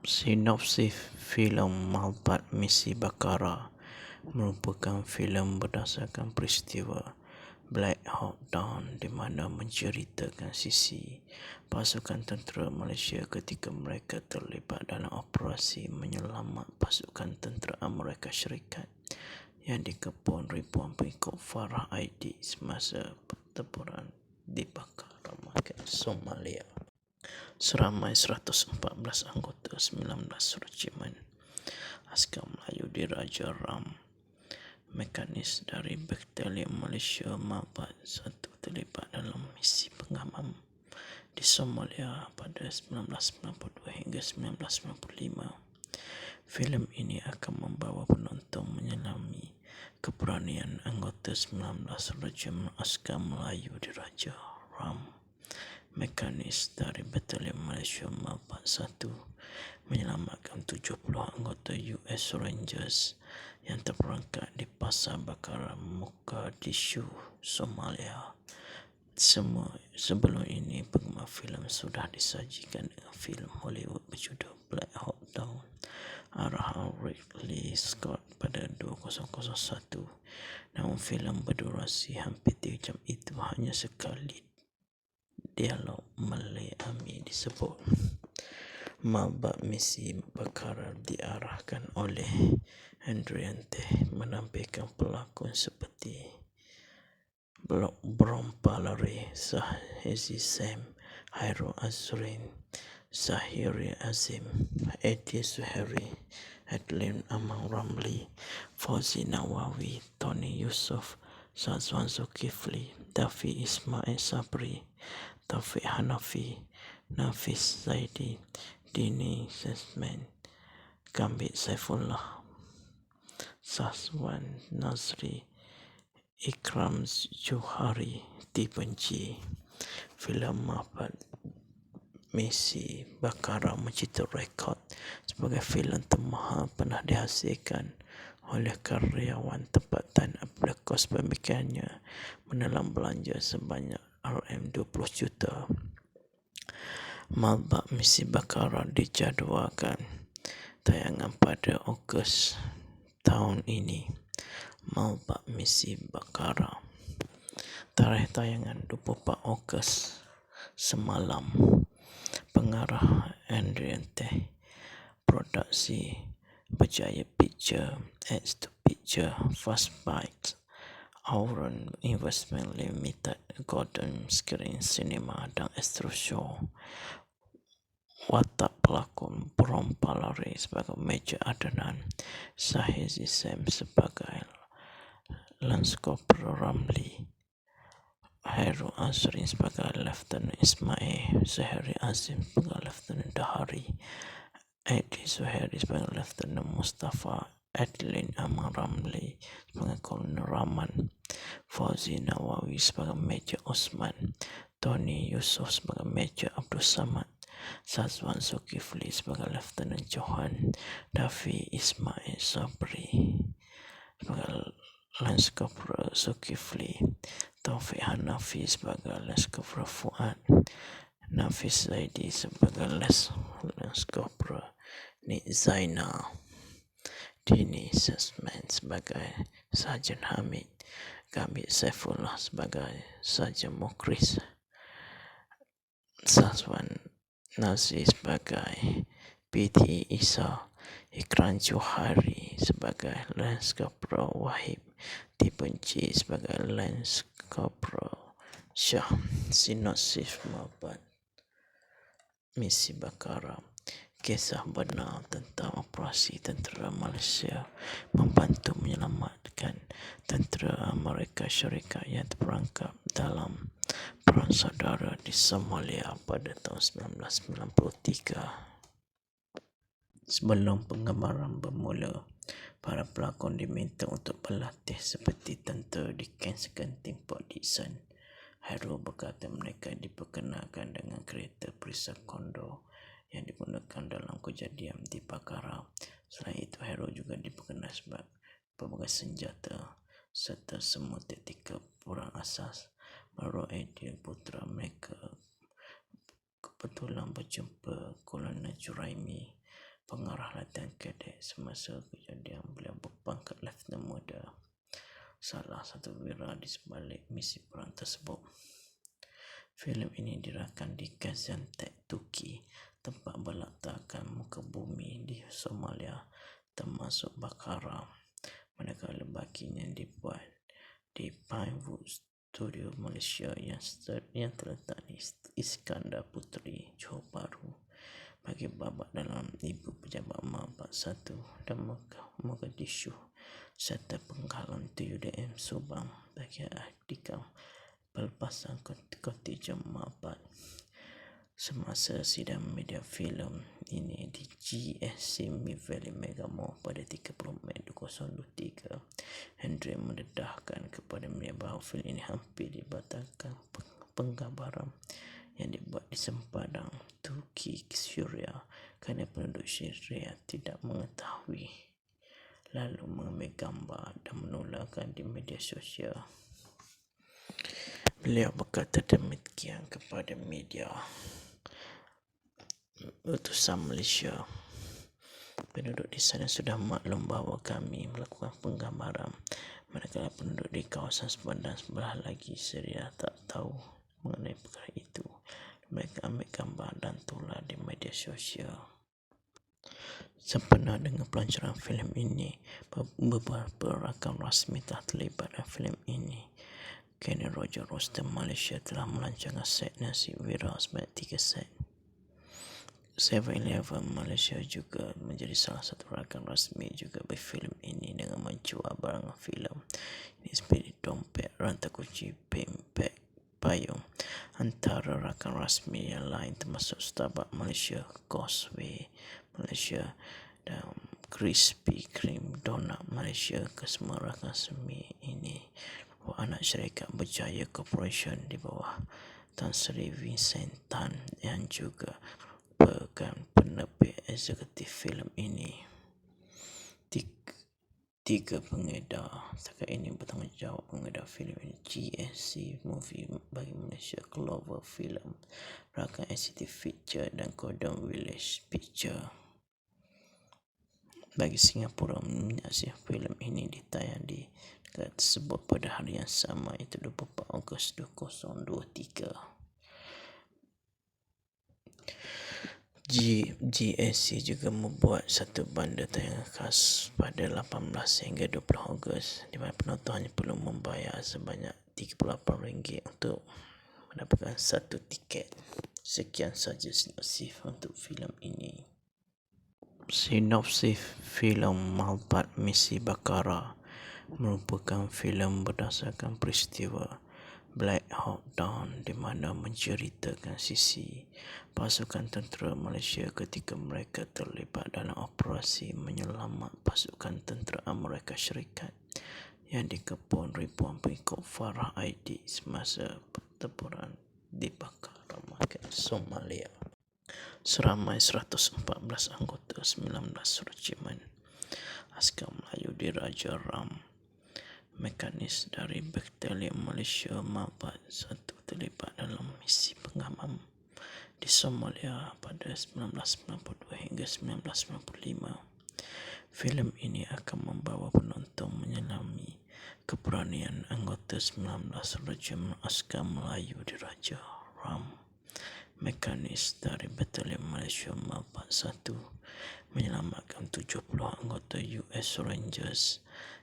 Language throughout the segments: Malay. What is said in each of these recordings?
Sinopsis filem Malpat Misi Bakara merupakan filem berdasarkan peristiwa Black Hawk Down di mana menceritakan sisi pasukan tentera Malaysia ketika mereka terlibat dalam operasi menyelamat pasukan tentera Amerika Syarikat yang dikepung ribuan pengikut Farah Aidid semasa pertempuran di Bakara, Somalia. Seramai 114 anggota 19 regimen askar Melayu Diraja Ram Mekanis dari Batalion Malaysia Malpat 1 terlibat dalam misi pengaman di Somalia pada 1992 hingga 1995. Filem ini akan membawa penonton menyelami keberanian anggota 19 Regimen Askar Melayu Diraja Ram Mekanis dari Batalion Malaysia Malpat 1 menyelamatkan 70 anggota US Rangers yang terperangkap di Pasar Bakara, Mogadishu, Somalia. Sebelum ini, penggemar filem sudah disajikan dengan filem Hollywood berjudul Black Hawk Down arahan Ridley Scott pada 2001. Namun filem berdurasi hampir 3 jam itu hanya sekali dialog Malay Ami disebut. Malpat Misi Bakara diarahkan oleh Andriante menampilkan pelakon seperti Brompalari, Sahizi Sam, Hairul Azrin, Zahiri Azim, Edi Zuhairi, Adlin Amang Ramli, Fauzi Nawawi, Tony Yusof, Sazwan Zulkifli, Dafi Ismail Sabri, Taufik Hanafi, Nafis Zaidi, Dini Sesman, Gambit Saifullah, Sazwan Nazri, Ikram Johari dibenci. Filem Malpat Misi Bakara mencipta rekod sebagai filem termahal pernah dihasilkan oleh karyawan tempatan apabila kos pembikinannya menelan belanja sebanyak RM20 juta. Malpat Misi Bakara dijadualkan tayangan pada Ogos tahun ini. Malpat Misi Bakara, tarikh tayangan 24 Ogos semalam. Pengarah Andriante, produksi Berjaya Picture, X2 Picture, Fast Bites, Auron Investment Limited, Golden Screen Cinema dan Astro Show. Watak pelakon Brompalari sebagai Major Adnan, Sahizi Sam sebagai Lance Corporal Ramli, Hairul Azrin sebagai Lieutenant Ismail, Zahiri Azim sebagai Lieutenant Dahari, Edi Zuhairi sebagai Lieutenant Mustafa, Adlin Amang Ramli sebagai Kolonel Rahman, Fauzi Nawawi sebagai Major Osman, Tony Yusof sebagai Major Abdul Samad, Sazwan Zulkifli sebagai Lieutenant Johan, Dafi Ismail Sabri sebagai Lance Corporal Zulkifli, Taufik Hanafi sebagai Lance Corporal Fuad, Nafis Zaidi sebagai Lance Corporal Nik Zainal, Dini Sesman sebagai Sarjan Hamid, Gambit Saifullah sebagai Sarjan Mukris, Sazwan Nazri sebagai PT Isa, Ikram Johari sebagai Lance Corporal Wahib dibenci sebagai Lance Corporal Shah. Sinopsis Malpat Misi Bakara, kisah benar tentang operasi tentera Malaysia membantu menyelamatkan tentera Amerika Syarikat yang terperangkap dalam perang saudara di Somalia pada tahun 1993. Sebelum penggambaran bermula, para pelakon diminta untuk berlatih seperti tentera di Ken Sekenting Port Dickson. Hairul berkata mereka diperkenalkan dengan kereta perisai Condor yang digunakan dalam kejadian di Bakara. Selain itu, Hairul juga diperkenal sebagai pelbagai senjata serta semua taktikal perang asas. Baru Aidil putera mereka kebetulan berjumpa Kolonel Juraimi pengarah latihan kadet semasa kejadian. Beliau berpangkat Lieutenant Muda, salah satu wira di sebalik misi perang tersebut. Filem ini dirakan di Gaziantep, Turki, tempat berletakkan muka bumi di Somalia, termasuk Bakara, manakala baginya dibuat di Pinewood Studio Malaysia yang terletak di Iskandar Puteri, Johor Bahru. Bagi babak dalam Ibu Pejabat Mabat 1 dan Mogadishu serta Penghalang TUDM Subang bagi artikel pelepasan kontijen Mabat. Semasa sidang media filem ini di GSC Mid Valley Mega Mall pada 30 Mei 2023, Hendry mendedahkan kepada media bahawa filem ini hampir dibatalkan penggambaran yang dibuat di sempadan Turki Syria kerana penduduk Syria tidak mengetahui, lalu mengambil gambar dan menularkan di media sosial. Beliau berkata demikian kepada media utusan Malaysia. Penduduk di sana sudah maklum bahawa kami melakukan penggambaran, manakala penduduk di kawasan sempadan sebelah lagi Syria tak tahu mengenai perkara itu. Mereka ambil gambar dan tular di media sosial. Sempena dengan pelancaran filem ini, beberapa rakan rasmi telah terlibat dalam filem ini. Kenny Roger Roster Malaysia telah melancarkan set nasi wira sebanyak 3 set. 7-Eleven Malaysia juga menjadi salah satu rakan rasmi juga berfilem ini dengan menjual barang filem ini seperti dompet, rantai kunci, pempek, payung. Antara rakan rasmi yang lain termasuk Starbucks Malaysia, Causeway Malaysia dan Krispy Kreme Donut Malaysia. Kesemua rakan rasmi ini anak syarikat Berjaya Corporation di bawah Tan Sri Vincent Tan yang juga merupakan penerbit eksekutif filem ini. Tiga pengedar setakat ini bertanggungjawab pengedar filem ini: GSC Movie bagi Malaysia, Clover Film, rakan SCT Picture dan Golden Village Picture bagi Singapura. Menyaksikan filem ini ditayang di negara tersebut pada hari yang sama, iaitu 24 Ogos 2023. GSC juga membuat satu bundle tayangan khas pada 18 hingga 20 Ogos di mana penonton hanya perlu membayar sebanyak RM38 untuk mendapatkan satu tiket. Sekian saja sinopsis untuk filem ini. Sinopsis filem Mabat Misi Bakara merupakan filem berdasarkan peristiwa Black Hawk Down di mana menceritakan sisi pasukan tentera Malaysia ketika mereka terlibat dalam operasi menyelamat pasukan tentera Amerika Syarikat yang dikepung ribuan pengikut Farah Aidid semasa pertempuran di Bakara, Somalia. Seramai 114 anggota 19 regimen askar Melayu di Raja Ram mekanis dari Batalion Malaysia Mabat 1 terlibat dalam misi pengaman di Somalia pada 1992 hingga 1995. Filem ini akan membawa penonton menyelami keberanian anggota 19 Regimen Askar Melayu di Raja Ram mekanis dari Batalion Malaysia Mabat 1 menyelamatkan 70 anggota US Rangers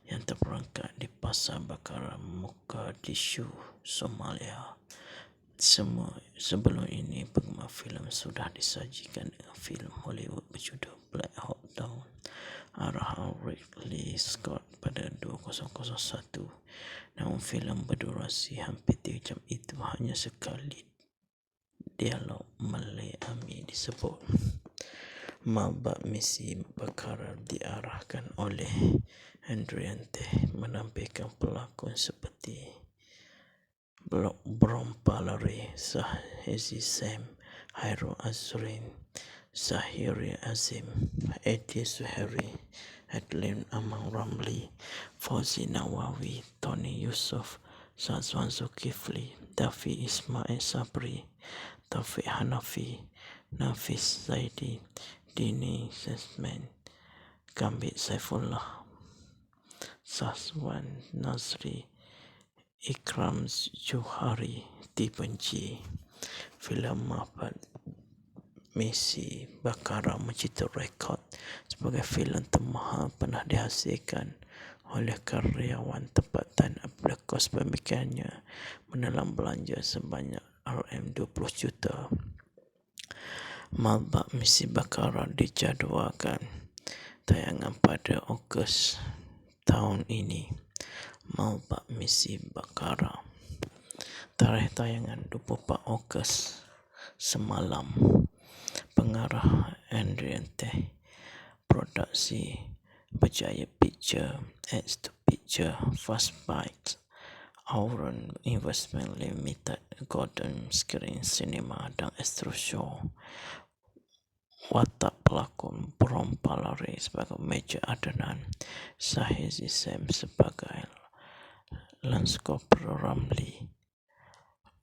yang terperangkap di Pasar Bakara, Mogadishu, Somalia. Sebelum ini, penggemar filem sudah disajikan dengan filem Hollywood berjudul Black Hawk Down arahan Ridley Scott pada 2001. Namun filem berdurasi hampir 3 jam itu hanya sekali dialog Melayu disebut. Mabat Misi Bakara diarahkan oleh Hendriante menampilkan pelakon seperti Brom Palare, Sahezi Sam, Hairul Azrin, Zahiri Azim, Edi Suhairi, Adlin Amang Ramli, Fauzi Nawawi, Tony Yusof, Sazwan Zulkifli, Dafi Ismail Sabri, Taufik Hanafi, Nafis Zaidi, Dini Sesman, Gambit Saifullah, Saswan Nazri, Ikram Johari dibenci. Filem Mapat Misi Bakara mencipta rekod sebagai filem termahal pernah dihasilkan oleh karyawan tempatan apabila kos pembikinannya menelan belanja sebanyak RM20 juta. Malbak Misi Bakara dijadualkan tayangan pada Ogos tahun ini. Malbak Misi Bakara, tarikh tayangan 24 Ogos semalam. Pengarah Andriante, produksi Berjaya Picture, X2 Picture, Fast Bites, Auron Investment Limited, Golden Screen Cinema dan Astro Show. Watak pelakon Palari sebagai Major Adnan, Sahir Zisem sebagai Lance Corporal Ramli,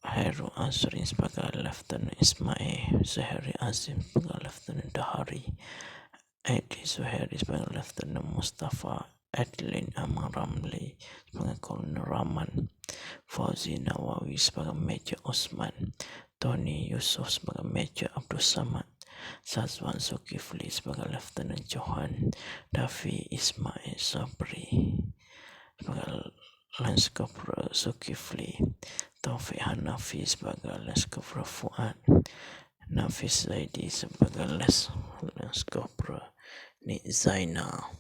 Hairul Azrin sebagai Lieutenant Ismail, Zuhairi Azim sebagai Lieutenant Dahari, Edi Zuhairi sebagai Lieutenant Mustafa, Adeline Amar Ramli sebagai Kolonel Rahman, Fauzi Nawawi sebagai Major Osman, Tony Yusof sebagai Major Abdul Samad, Sazwan Zulkifli sebagai Lieutenant Johan, Dafi Ismail Sabri sebagai Lance Corporal Zulkifli, Taufik Hanafi sebagai Lance Corporal Fuad, Nafis Zaidi sebagai Lance Corporal Nik Zainal,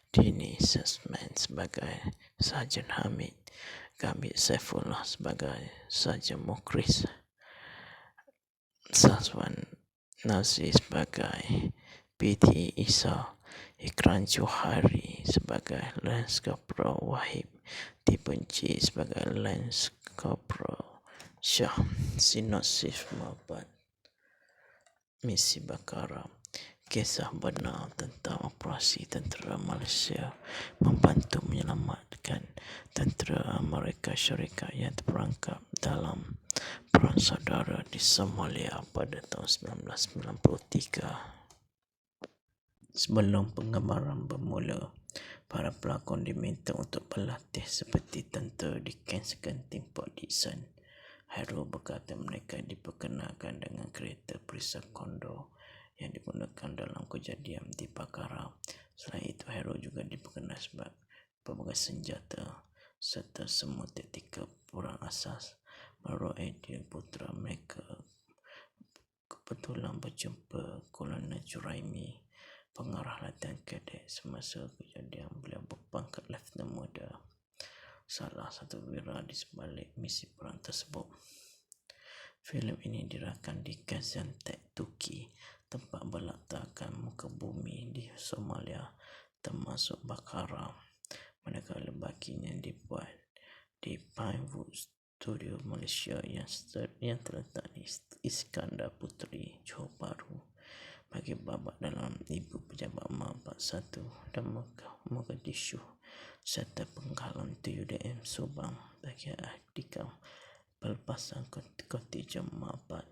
Dini Sesman sebagai Sarjan Hamid, Gambit Saifullah sebagai Sarjan Mukris, Sazwan Nazri sebagai PT Isa, Ikram Johari sebagai Lance Corporal Wahib dibenci sebagai Lance Corporal Syah. Sinopsis Mapat Misi Bakara, kisah benar tentang operasi tentera Malaysia membantu menyelamatkan tentera Amerika Syarikat yang terperangkap dalam perang saudara di Somalia pada tahun 1993. Sebelum penggambaran bermula, para pelakon diminta untuk berlatih seperti tentera di Camp Sekenting Port Dickson. Hairul berkata mereka diperkenalkan dengan kereta perisai Condor yang digunakan dalam kejadian di Bakara. Selain itu, Hairul juga diperkenalkan sebab pelbagai senjata serta semua taktikal perang asas. Menurut Aidil Putra, mereka kebetulan berjumpa Kolonel Juraimi, pengarah latihan kadet semasa kejadian. Beliau berpangkat Lieutenant Muda, salah satu wira di sebalik misi perang tersebut. Filem ini dirakan di Gaziantep, Turki, tempat berletakkan muka bumi di Somalia, termasuk Bakara. Manakala baginya dibuat di Pinewood Studio Malaysia yang terletak di Iskandar Puteri, Johor Bahru. Bagi babak dalam Ibu Pejabat Mabat 1 dan Mogadishu serta penghalang TUDM Subang bagi Adikam pelepasan kontijen Mabat.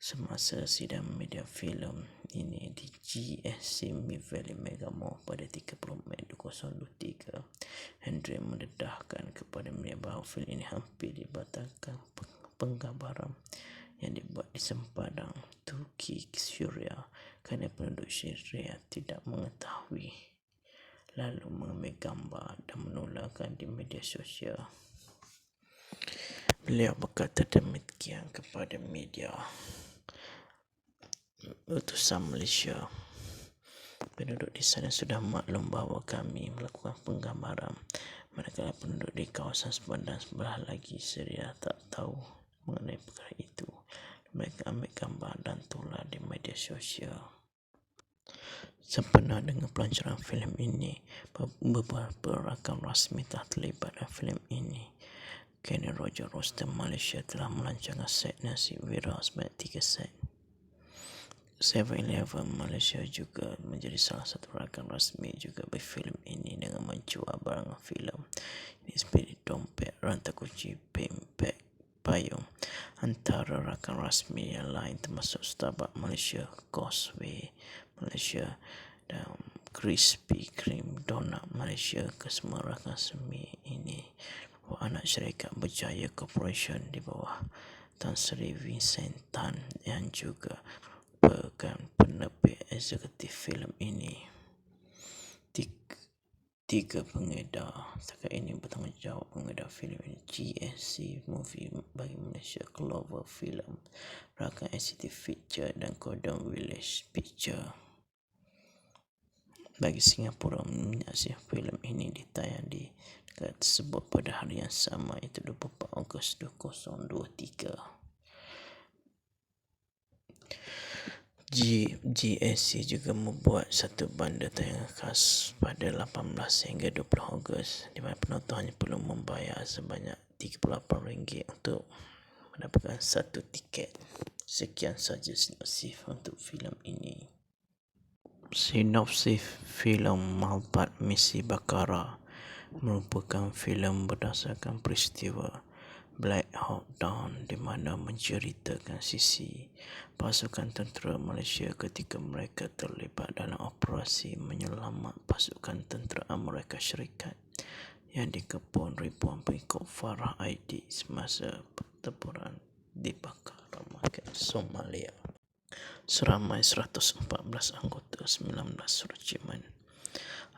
Semasa sidang media filem ini di GSC Mid Valley Mega Mall pada 30 Mei 2023, Hendry mendedahkan kepada media bahawa filem ini hampir dibatalkan penggambaran yang dibuat di sempadan Turki Syria kerana penduduk Syria tidak mengetahui, lalu mengambil gambar dan menularkan di media sosial. Beliau berkata demikian kepada media utusan Malaysia. Penduduk di sana sudah maklum bahawa kami melakukan penggambaran, manakala penduduk di kawasan sepadan sebelah lagi Syria tak tahu mengenai perkara itu. Mereka ambil gambar dan tular di media sosial. Sempena dengan pelancaran filem ini, beberapa rakan rasmi telah terlibat dalam filem ini. Kenny Roger Rostam Malaysia telah melancarkan set nasi wira sebanyak 3 set. 7-Eleven Malaysia juga menjadi salah satu rakan rasmi juga berfilm ini dengan menjual barang filem ini seperti dompet, rantai kunci, pin bag, payung antara rakan rasmi yang lain termasuk Starbucks Malaysia, Causeway Malaysia dan Krispy Kreme Donut Malaysia. Kesemua rakan rasmi ini anak syarikat Berjaya Corporation di bawah Tan Sri Vincent Tan yang juga penerbit eksekutif filem ini. Tiga pengedar setakat ini bertanggungjawab pengedar filem ini: GSC Movie bagi Malaysia, Clover Film, rakan SCT Picture dan Golden Village Picture bagi Singapura. Menyaksikan filem ini ditayang di negara tersebut pada hari yang sama, iaitu 24 Ogos 2023. GSC juga membuat satu bundle tayangan khas pada 18 hingga 20 Ogos di mana penonton hanya perlu membayar sebanyak RM38 untuk mendapatkan satu tiket. Sekian saja sinopsis untuk filem ini. Sinopsis filem Malbat Misi Bakara merupakan filem berdasarkan peristiwa Black Hawk Down di mana menceritakan sisi pasukan tentera Malaysia ketika mereka terlibat dalam operasi menyelamat pasukan tentera Amerika Syarikat yang dikepung ribuan pengikut Farah Aidid semasa pertempuran di Bakara Market, Somalia. Seramai 114 anggota 19 regimen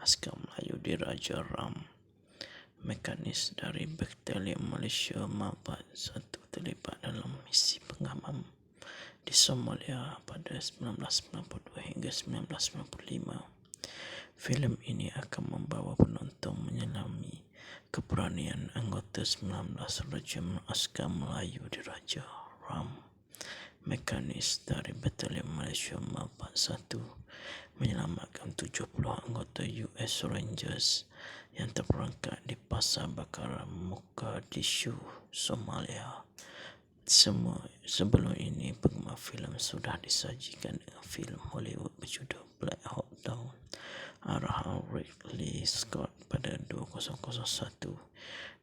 askar Melayu di Raja Ram Mekanis dari Batalion Malaysia Malbat 1 terlibat dalam misi pengaman di Somalia pada 1992 hingga 1995. Filem ini akan membawa penonton menyelami keberanian anggota 19 Regimen Askar Melayu di Raja Ram Mekanis dari Batalion Malaysia Malbat 1 menyelamatkan 70 anggota US Rangers yang terperangkap di Pasar Bakara, Mogadishu, Somalia. Sebelum ini, penggemar filem sudah disajikan dengan filem Hollywood berjudul Black Hawk Down arahan Ridley Scott pada 2001.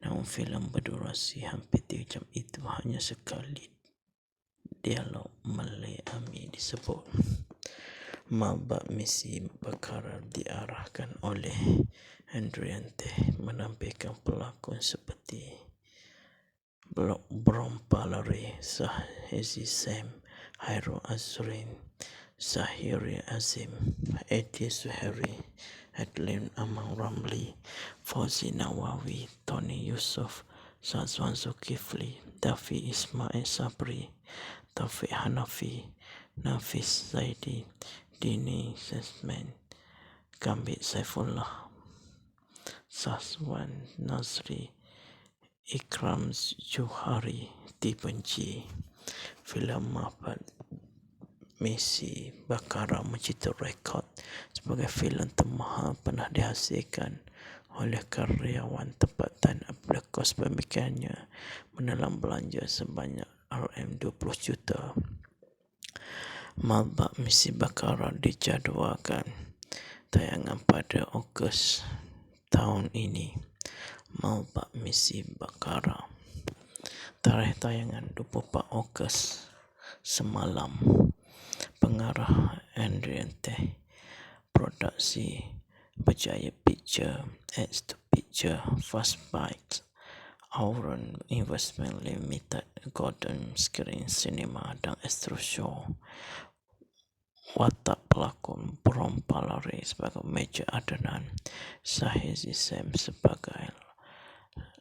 Namun filem berdurasi hampir 3 jam itu hanya sekali dialog Malay Ami disebut. Malbat Misi Bakara diarahkan oleh Andriante menampilkan pelakon seperti Brompalari, Sahizi Sam, Hairul Azrin, Zahiri Azim, Edi Zuhairi, Adlin Amang Ramli, Fauzi Nawawi, Tony Yusof, Sazwan Zulkifli, Dafi Ismail Sabri, Taufik Hanafi, Nafis Zaidi, Dini Sesman, Gambit Saifullah, Sazwan Nazri, Ikram Johari dibenci. Filem Malbat Misi Bakara mencipta rekod sebagai filem termahal pernah dihasilkan oleh karyawan tempatan apabila kos pembikinannya menelan belanja sebanyak RM20 juta. Malbat Misi Bakara dijadualkan tayangan pada Ogos tahun ini. Malbat Misi Bakara, tarikh tayangan 24 Ogos semalam. Pengarah Andriante, produksi Berjaya Picture, X2 Picture, Fastbite, Auron Investment Limited, Golden Screen Cinema dan Astro Show. Watak pelakon Brompalari sebagai Major Adnan, Sahizi Sam sebagai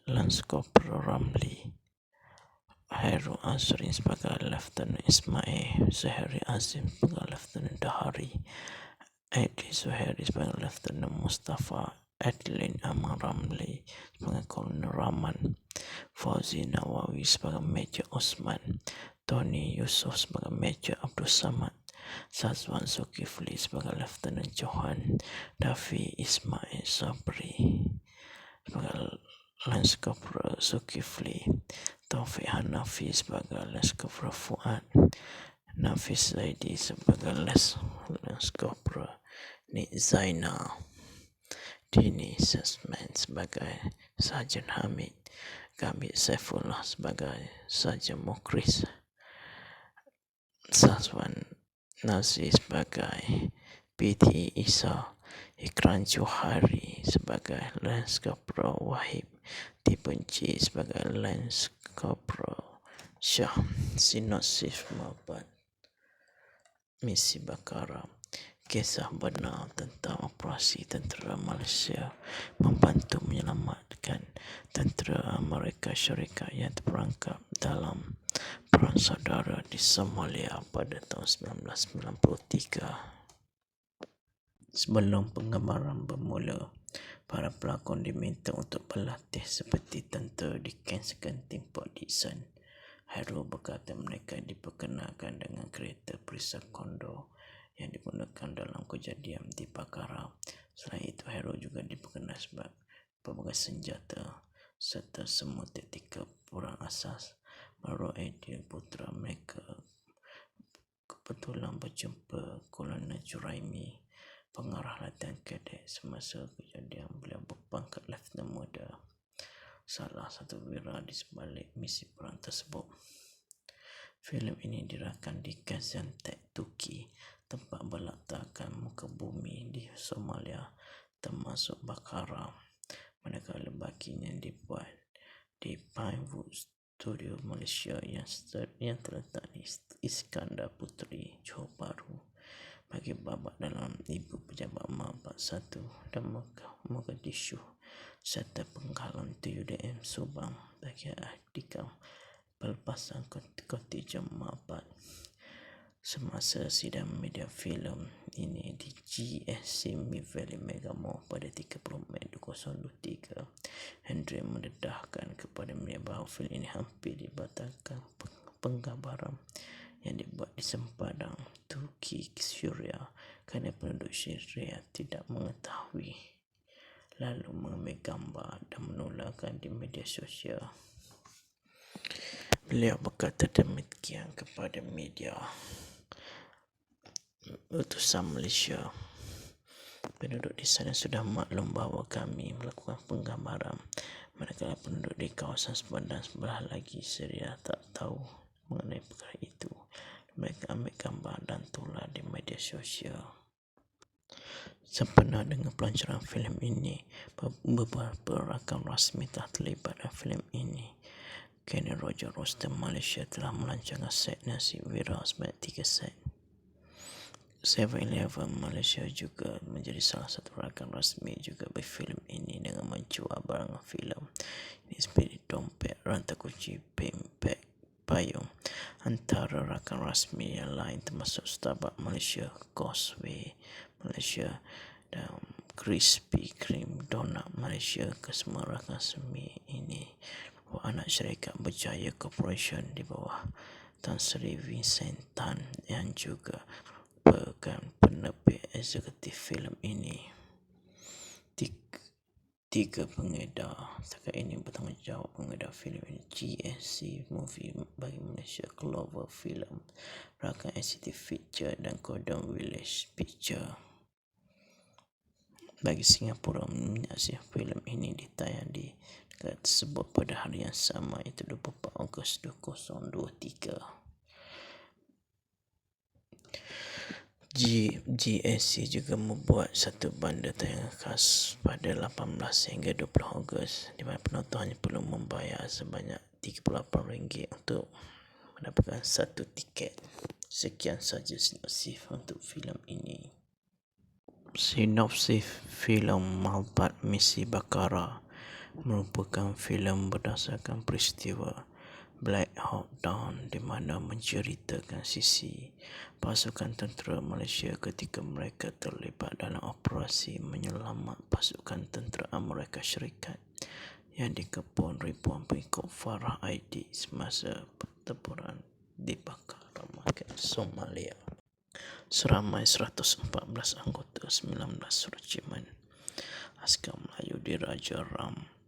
Lance Corporal Ramli, Hairul Azrin sebagai Lieutenant Ismail, Zahiri Azim sebagai Lieutenant Dahari, Edi Zuhairi sebagai Lieutenant Mustafa, Adlin Amang Ramli sebagai Kolonel Rahman, Fauzi Nawawi sebagai Major Osman, Tony Yusof sebagai Major Abdul Samad, Sazwan Zulkifli sebagai Lieutenant Johan, Dafi Ismail Sabri sebagai Lance Corporal Zulkifli, Taufik Hanafi sebagai Lance Corporal Fuad, Nafis Zaidi sebagai Lance Corporal Nik Zainal, Dini Sesman sebagai Sarjan Hamid, Kami Saifullah sebagai Saja Mukris, Sazwan Nazri sebagai PT Isa, Ikran Johari sebagai Lance Corporal Wahib, Dibenci sebagai Lance Corporal Syah. Sinopsis Mabat Misi Bakara. Kisah benar tentang operasi tentera Malaysia membantu menyelamatkan tentera Amerika Syarikat yang terperangkap dalam perang saudara di Somalia pada tahun 1993. Sebelum penggambaran bermula, para pelakon diminta untuk berlatih seperti tentera di Camp Sekenting Port Dickson. Hairul berkata mereka diperkenalkan dengan kereta perisai Condor yang digunakan dalam kejadian di Bakara. Selain itu, Hairul juga diperkenal sebab pelbagai senjata serta semua taktikal perang asas. Baru Aidil Putra mereka kebetulan berjumpa Kolonel Juraimi, pengarah latihan kadet semasa kejadian. Beliau berpangkat Lieutenant Muda, salah satu wira di sebalik misi perang tersebut. Filem ini dirakan di Gaziantep, Turki, tempat berletakkan muka bumi di Somalia, termasuk Bakara. Manakala baginya dibuat di Pinewood Studio Malaysia yang terletak di Iskandar Puteri, Johor Bahru. Bagi babak dalam Ibu Pejabat Mabat 1 dan Mogadishu serta Penghalang TUDM Subang bagi artikel pelepasan kontijen Mabat. Semasa sidang media filem ini di GSC Mid Valley Mega Mall pada 30 Mei 2023, Hendrik mendedahkan kepada media bahawa filem ini hampir dibatalkan penggambaran yang dibuat di sempadan Turki Syria kerana penduduk Syria tidak mengetahui, lalu mengambil gambar dan menularkan di media sosial. Beliau berkata demikian kepada media. Utusan Malaysia, penduduk di sana sudah maklum bahawa kami melakukan penggambaran, manakala penduduk di kawasan sepadan sebelah lagi Syria tak tahu mengenai perkara itu. Mereka ambil gambar dan tular di media sosial. Sempena dengan pelancaran filem ini, beberapa rakan rasmi telah terlibat dalam filem ini. Colonel Roger Rostam Malaysia telah melancarkan set nasi wira sebanyak 3 set. 7-Eleven Malaysia juga menjadi salah satu rakan rasmi juga berfilem ini dengan menjual barangan filem ini seperti dompet, rantai kunci, bag, payung. Antara rakan rasmi yang lain termasuk Starbucks Malaysia, Causeway Malaysia dan Krispy Kreme Donut Malaysia. Kesemua rakan rasmi ini anak syarikat Berjaya Corporation di bawah Tan Sri Vincent Tan yang juga merupakan penerbit eksekutif filem ini. Tiga pengedar setakat ini bertanggungjawab pengedar filem ini: GSC Movie bagi Malaysia, Clover Film, rakan ACT Picture dan Golden Village Picture bagi Singapura. Menyaksikan filem ini ditayang di negara tersebut pada hari yang sama, iaitu 24 Ogos 2023. GSC juga membuat satu bundle tayangan khas pada 18 hingga 20 Ogos di mana penonton hanya perlu membayar sebanyak RM38 untuk mendapatkan satu tiket. Sekian saja sinopsis untuk filem ini. Sinopsis filem Mabat Misi Bakara merupakan filem berdasarkan peristiwa Black Hawk Down di mana menceritakan sisi pasukan tentera Malaysia ketika mereka terlibat dalam operasi menyelamat pasukan tentera Amerika Syarikat yang dikepung ribuan pengikut Farah Aidid semasa pertempuran di Bakara, Somalia. Seramai 114 anggota 19 regimen askar Melayu di Raja Ram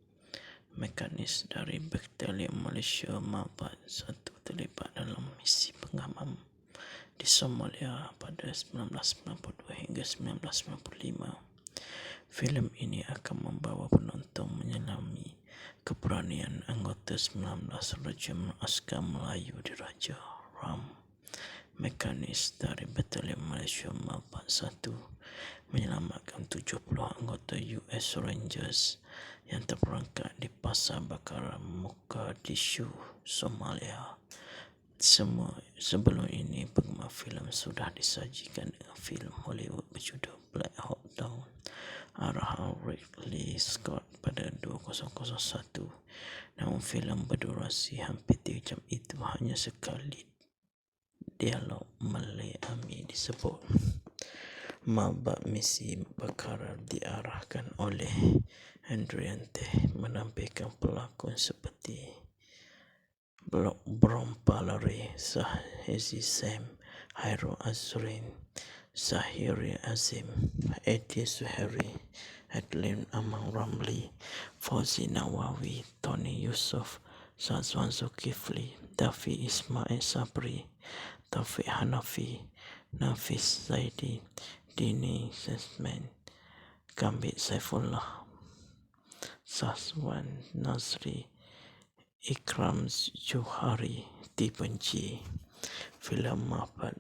mekanis dari Batalion Malaysia Mabat 1 terlibat dalam misi pengamanan di Somalia pada 1992 hingga 1995. Filem ini akan membawa penonton menyelami keberanian anggota 19 Regimen Askar Melayu Diraja Ram Mekanis dari Batalion Malaysia Malbat 1 menyelamatkan 70 anggota US Rangers yang terperangkap di Pasar Bakaran Mogadishu, Somalia. Sebelum ini, penggemar filem sudah disajikan dengan filem Hollywood berjudul Black Hawk Down arahan Ridley Scott pada 2001. Namun filem berdurasi hampir 3 jam itu hanya sekali dialog Melayu disebut. Malbat misi Bakaran diarahkan oleh Andriante menampilkan pelakon seperti Brompalari, Sahezi Sam, Hairul Azrin, Zahiri Azim, Edi Zuhairi, Adlin Amang Ramli, Fauzi Nawawi, Tony Yusof, Sazwan Zulkifli, Dafi Ismail Sabri, Taufik Hanafi, Nafis Zaidi, Dini Sesman, Gambit Saifullah, Sazwan Nazri, Ikram Johari dibenci. Filem Malbat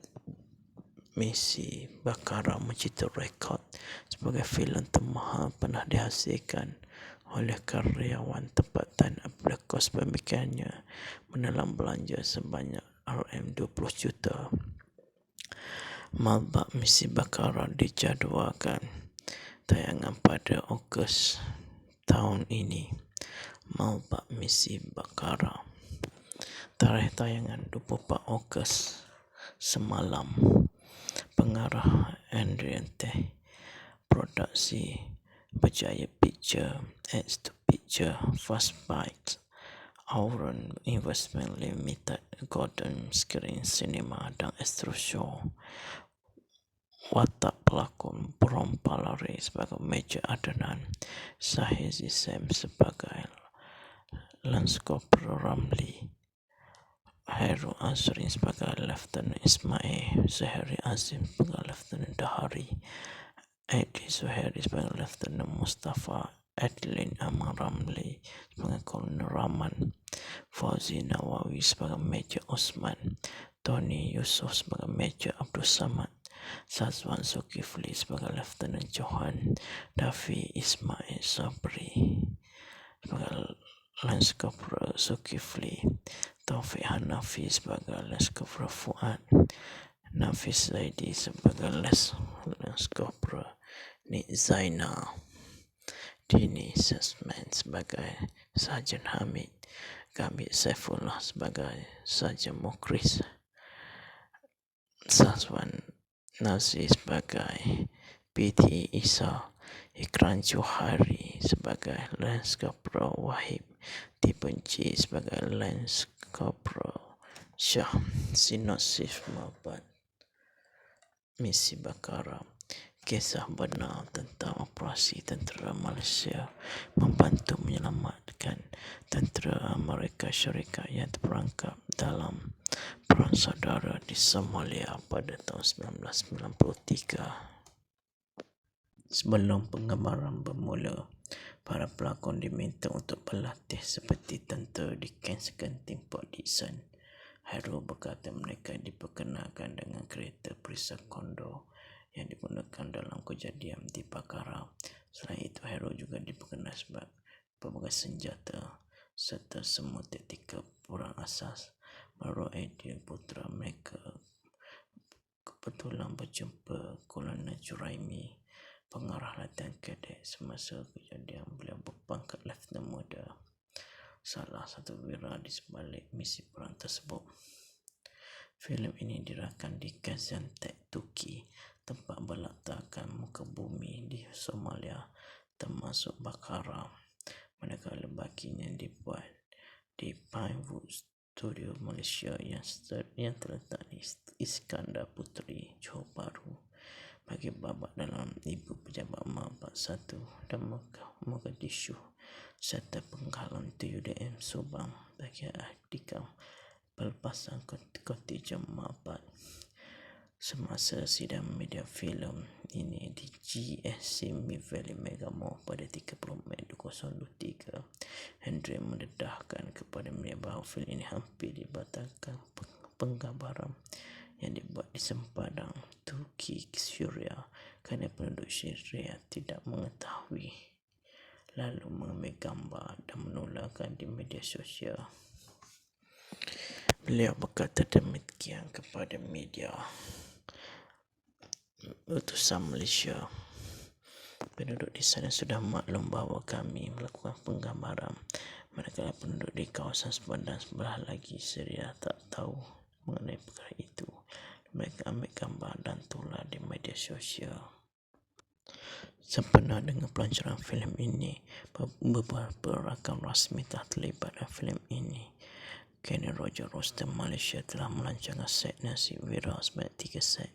Misi Bakaran mencipta rekod sebagai filem termahal pernah dihasilkan oleh karyawan tempatan apabila kos pembikinannya menelan belanja sebanyak RM20 juta. Malbat Misi Bakaran dijadualkan tayangan pada Ogos tahun ini. Malbat Misi Bakaran. Tarikh tayangan 24 Ogos semalam. Pengarah Andriante. Produksi Berjaya Picture, X2 Picture, Fast Bites, Auron Investment Limited, Golden Screen Cinema dan Astro Show. Watak pelakon Brompalari sebagai Major Adnan, Sahezi Sam sebagai Lance Corporal Ramli, Hairul Azrin sebagai Lieutenant Ismail, Zahiri Azim sebagai Lieutenant Dahari, Edi Zuhairi sebagai Lieutenant Mustafa, Adlin Amang Ramli sebagai Kolonel Rahman, Fauzi Nawawi sebagai Major Osman, Tony Yusof sebagai Major Abdul Samad, Sazwan Zulkifli sebagai Lieutenant Johan, Dafi Ismail Sabri sebagai Lance Corporal Zulkifli, Taufik Hanafi sebagai Lance Corporal Fuad, Nafis Zaidi sebagai Lance Corporal Nik Zainal, Dini Sesman sebagai Sarjan Hamid, Gambit Saifullah sebagai Sarjan Mukris, Sazwan Nazri sebagai PT Isa, Ikram Johari sebagai Lance Corporal Wahib dibenci sebagai Lance Corporal Shah. Sinopsis Malbat Misi Bakaran. Kisah benar tentang operasi tentera Malaysia membantu menyelamatkan tentera Amerika Syarikat yang terperangkap dalam perang saudara di Somalia pada tahun 1993. Sebelum penggambaran bermula, para pelakon diminta untuk berlatih seperti tentera di Camp Sekenting Port Dickson. Hairul berkata mereka diperkenalkan dengan kereta perisai Condor yang digunakan dalam kejadian di Bakaran. Selain itu, Hairul juga diperkenal sebab pelbagai senjata serta semua taktikal perang asas. Menurut Aidil Putra, mereka kebetulan berjumpa Kolonel Juraimi, pengarah latihan kadet semasa kejadian. Beliau berpangkat Lieutenant Muda, salah satu wira di sebalik misi perang tersebut. Filem ini dirakan di Gaziantep, Turki, tempat berletakkan muka bumi di Somalia, termasuk Bakaran. Manakala baginya dibuat di Pinewood Studio Malaysia yang terletak di Iskandar Puteri, Johor Bahru. Bagi babak dalam Ibu Pejabat Malbat 1 dan Mogadishu serta penghalang TUDM Subang bagi Adikam pelepasan kontijen Malbat. Semasa sidang media filem ini GSC Mid Valley Mega Mall pada 30 Mei 2023. Hendry mendedahkan kepada media bahawa filem ini hampir dibatalkan penggambaran yang dibuat di sempadan Turki, Syria kerana penduduk Syria tidak mengetahui, lalu mengambil gambar dan menularkan di media sosial. Beliau berkata demikian kepada media utusan Malaysia. Penduduk di sana sudah maklum bahawa kami melakukan penggambaran, manakala penduduk di kawasan sempadan sebelah lagi Syria tak tahu mengenai perkara itu. Mereka ambil gambar dan tular di media sosial. Sempena dengan pelancaran filem ini, beberapa rakan rasmi telah terlibat dalam filem ini. Kenny Roger Rostam Malaysia telah melancarkan set nasi wira sebanyak 3 set.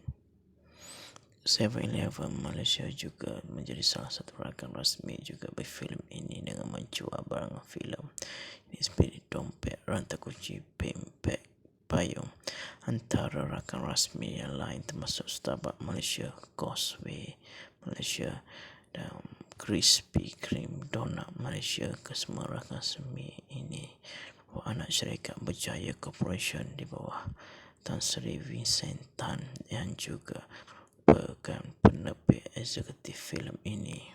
7-Eleven Malaysia juga menjadi salah satu rakan rasmi juga berfilm ini dengan menjual barang filem ini seperti dompet, rantai kunci, bag, payung. Antara rakan rasmi yang lain termasuk Starbucks Malaysia, Causeway Malaysia dan Krispy Kreme Donut Malaysia. Kesemua rakan rasmi ini anak syarikat Berjaya Corporation di bawah Tan Sri Vincent Tan yang juga merupakan penerbit eksekutif filem ini.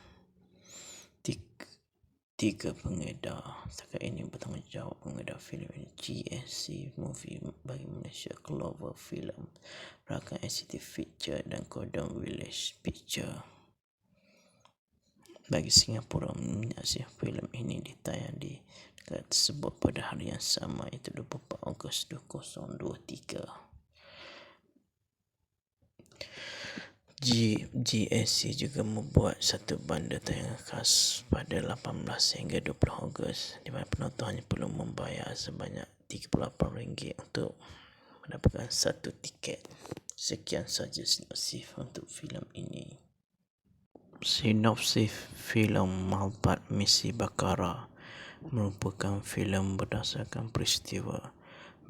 Tiga pengedar setakat ini bertanggungjawab mengedar filem ini: GSC Movie bagi Malaysia, Clover Film, rakan SCT Picture dan Golden Village Picture bagi Singapura. Menyaksikan filem ini ditayang di negara tersebut pada hari yang sama, iaitu 24 Ogos 2023. GSC juga membuat satu bundle tayangan khas pada 18 hingga 20 Ogos di mana penonton hanya perlu membayar sebanyak RM38 untuk mendapatkan satu tiket. Sekian saja sinopsis untuk filem ini. Sinopsis filem Malbat Misi Bakara merupakan filem berdasarkan peristiwa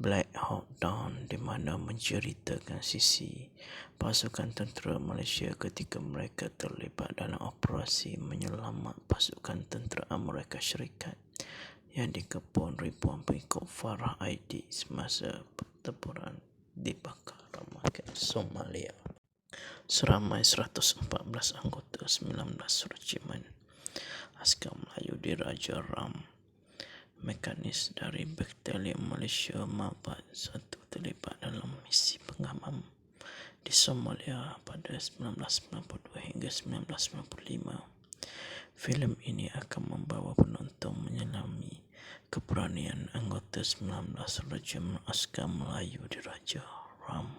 Black Hawk Down di mana menceritakan sisi pasukan tentera Malaysia ketika mereka terlibat dalam operasi menyelamat pasukan tentera Amerika Syarikat yang dikepung ribuan pengikut Farah Aidid semasa pertempuran di Bakara, Somalia. Seramai 114 anggota 19 regimen askar Melayu di Raja Ram Mekanis dari Batalion Malaysia Malbat 1 terlibat dalam misi pengaman di Somalia pada 1992 hingga 1995. Filem ini akan membawa penonton menyelami keberanian anggota 19 Regimen Askar Melayu di Raja Ram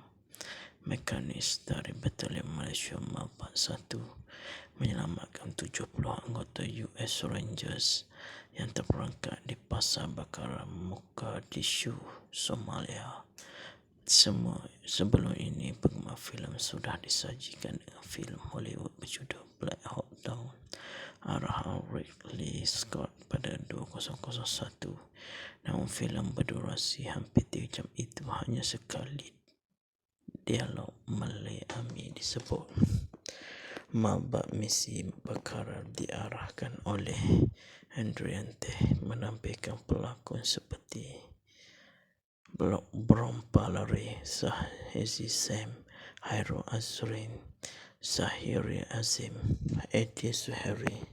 Mekanis dari Batalion Malaysia Malbat 1 menyelamatkan 70 anggota US Rangers yang terperangkap di Pasar Bakara, Mogadishu, Somalia. Sebelum ini, penggemar filem sudah disajikan dengan filem Hollywood berjudul Black Hawk Down arahan Ridley Scott pada 2001. Namun filem berdurasi hampir 3 jam itu hanya sekali dialog Malay Ami disebut. Malbat Misi Bakara diarahkan oleh Andriante menampilkan pelakon seperti Brompalari, Sahizi Sam, Hairul Azrin, Zahiri Azim, Edi Zuhairi,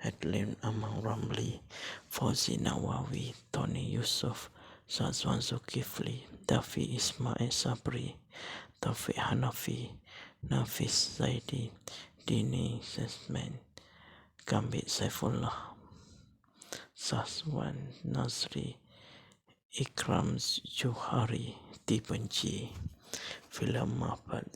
Adlin Amang Ramli, Fauzi Nawawi, Tony Yusof, Sazwan Zulkifli, Dafi Ismail Sabri, Taufik Hanafi, Nafis Zaidi, Dini Sesman, Gambit Saifullah, Sazwan Nazri, Ikram Johari dibenci. Filem Malbat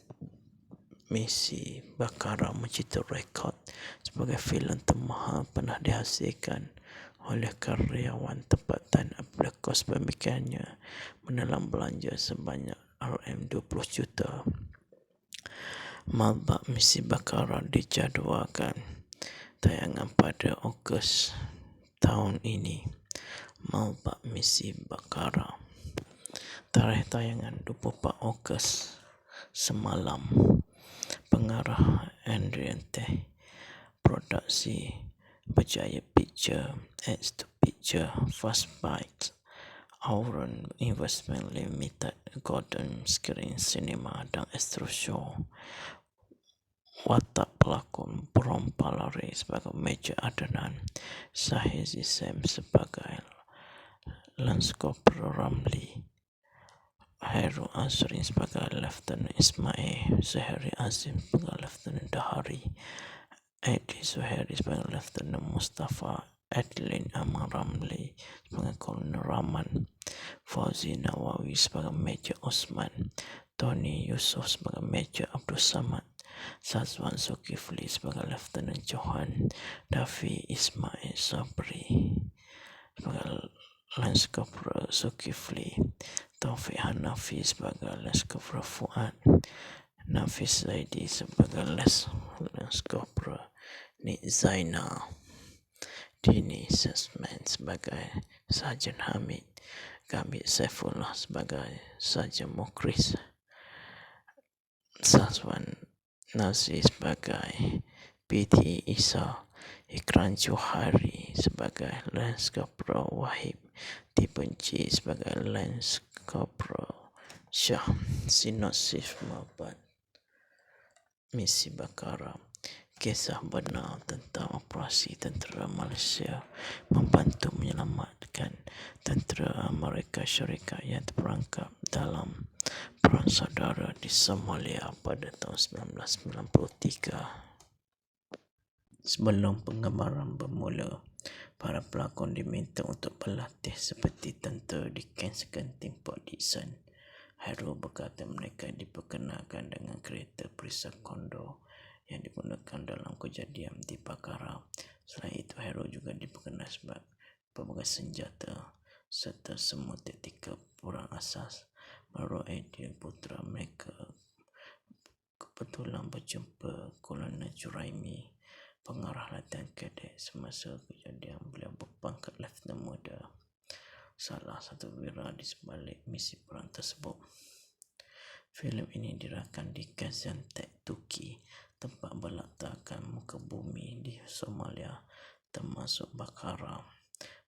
Misi Bakara mencipta rekod sebagai filem termahal pernah dihasilkan oleh karyawan tempatan apabila kos pembikinannya menelan belanja sebanyak RM20 juta. Malbat Misi Bakara dijadualkan tayangan pada Ogos tahun ini. Malbat Misi Bakara, tarikh tayangan 24 Ogos semalam. Pengarah Andriante, Produksi Berjaya Picture, X2 Picture, Fast Bites, Auron Investment Limited, Golden Screen Cinema dan Astro Show. Watak pelakon Brom Palare sebagai Major Adnan, Sahizi Sam sebagai Lance Corporal Ramli, Hairul Azrin sebagai Lieutenant Ismail, Zuhairi Azim sebagai Lieutenant Dahari, Edi Zuhairi sebagai Lieutenant Mustafa, Adeline Aman Ramli sebagai Kolonel Rahman, Fauzi Nawawi sebagai Major Osman, Tony Yusof sebagai Major Abdul Samad, Sazwan Zulkifli sebagai Lieutenant Johan, Dafi Ismail Sabri sebagai Lance Corporal Zulkifli, Taufik Hanafi sebagai Lance Corporal Fuad, Nafis Zaidi sebagai Lance Corporal Nik Zainal, Dini Sesman sebagai Sarjan Hamid, Gamit Saifullah sebagai Sarjan Mukris, Sazwan Nazri sebagai PT Isa, Ikran Johari sebagai Lance Corporal Wahib, Dibenci sebagai Lance Corporal Syah. Sinopsis Mabat Misi Bakara. Kisah benar tentang operasi tentera Malaysia membantu menyelamatkan tentera Amerika Syarikat yang terperangkap dalam perang saudara di Somalia pada tahun 1993. Sebelum penggambaran bermula, para pelakon diminta untuk berlatih seperti tentera di Ken Sekenting Port Dickson. Hairul berkata mereka diperkenalkan dengan kereta perisai Condor yang digunakan dalam kejadian di Bakara. Selain itu, Hairul juga diperkenal sebab pelbagai senjata serta semua taktikal perang asas. Baru Aidil Putra mereka kebetulan berjumpa Kolonel Juraimi, pengarah latihan kadet. Semasa kejadian, beliau berpangkat Lieutenant Muda, salah satu wira di sebalik misi perang tersebut. Filem ini dirakam di Gaziantep, Turki, tempat berletakkan muka bumi di Somalia, termasuk Bakara.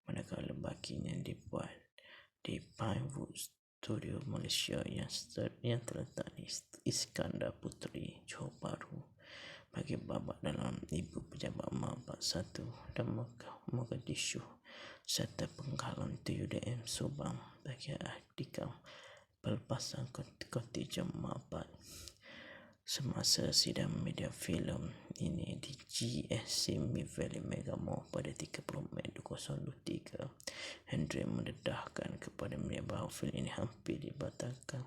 Manakala baginya dibuat di Pinewood Studio Malaysia yang terletak di Iskandar Puteri, Johor Bahru. Bagi babak dalam Ibu Pejabat Mabat 1 dan Mogadishu serta Penghalang TUDM Subang bagi artikel pelepasan kontijen Mabat. Semasa sidang media filem ini di GSC Mid Valley Mega Mall pada 30 Mei 2023, Hendry mendedahkan kepada media bahawa filem ini hampir dibatalkan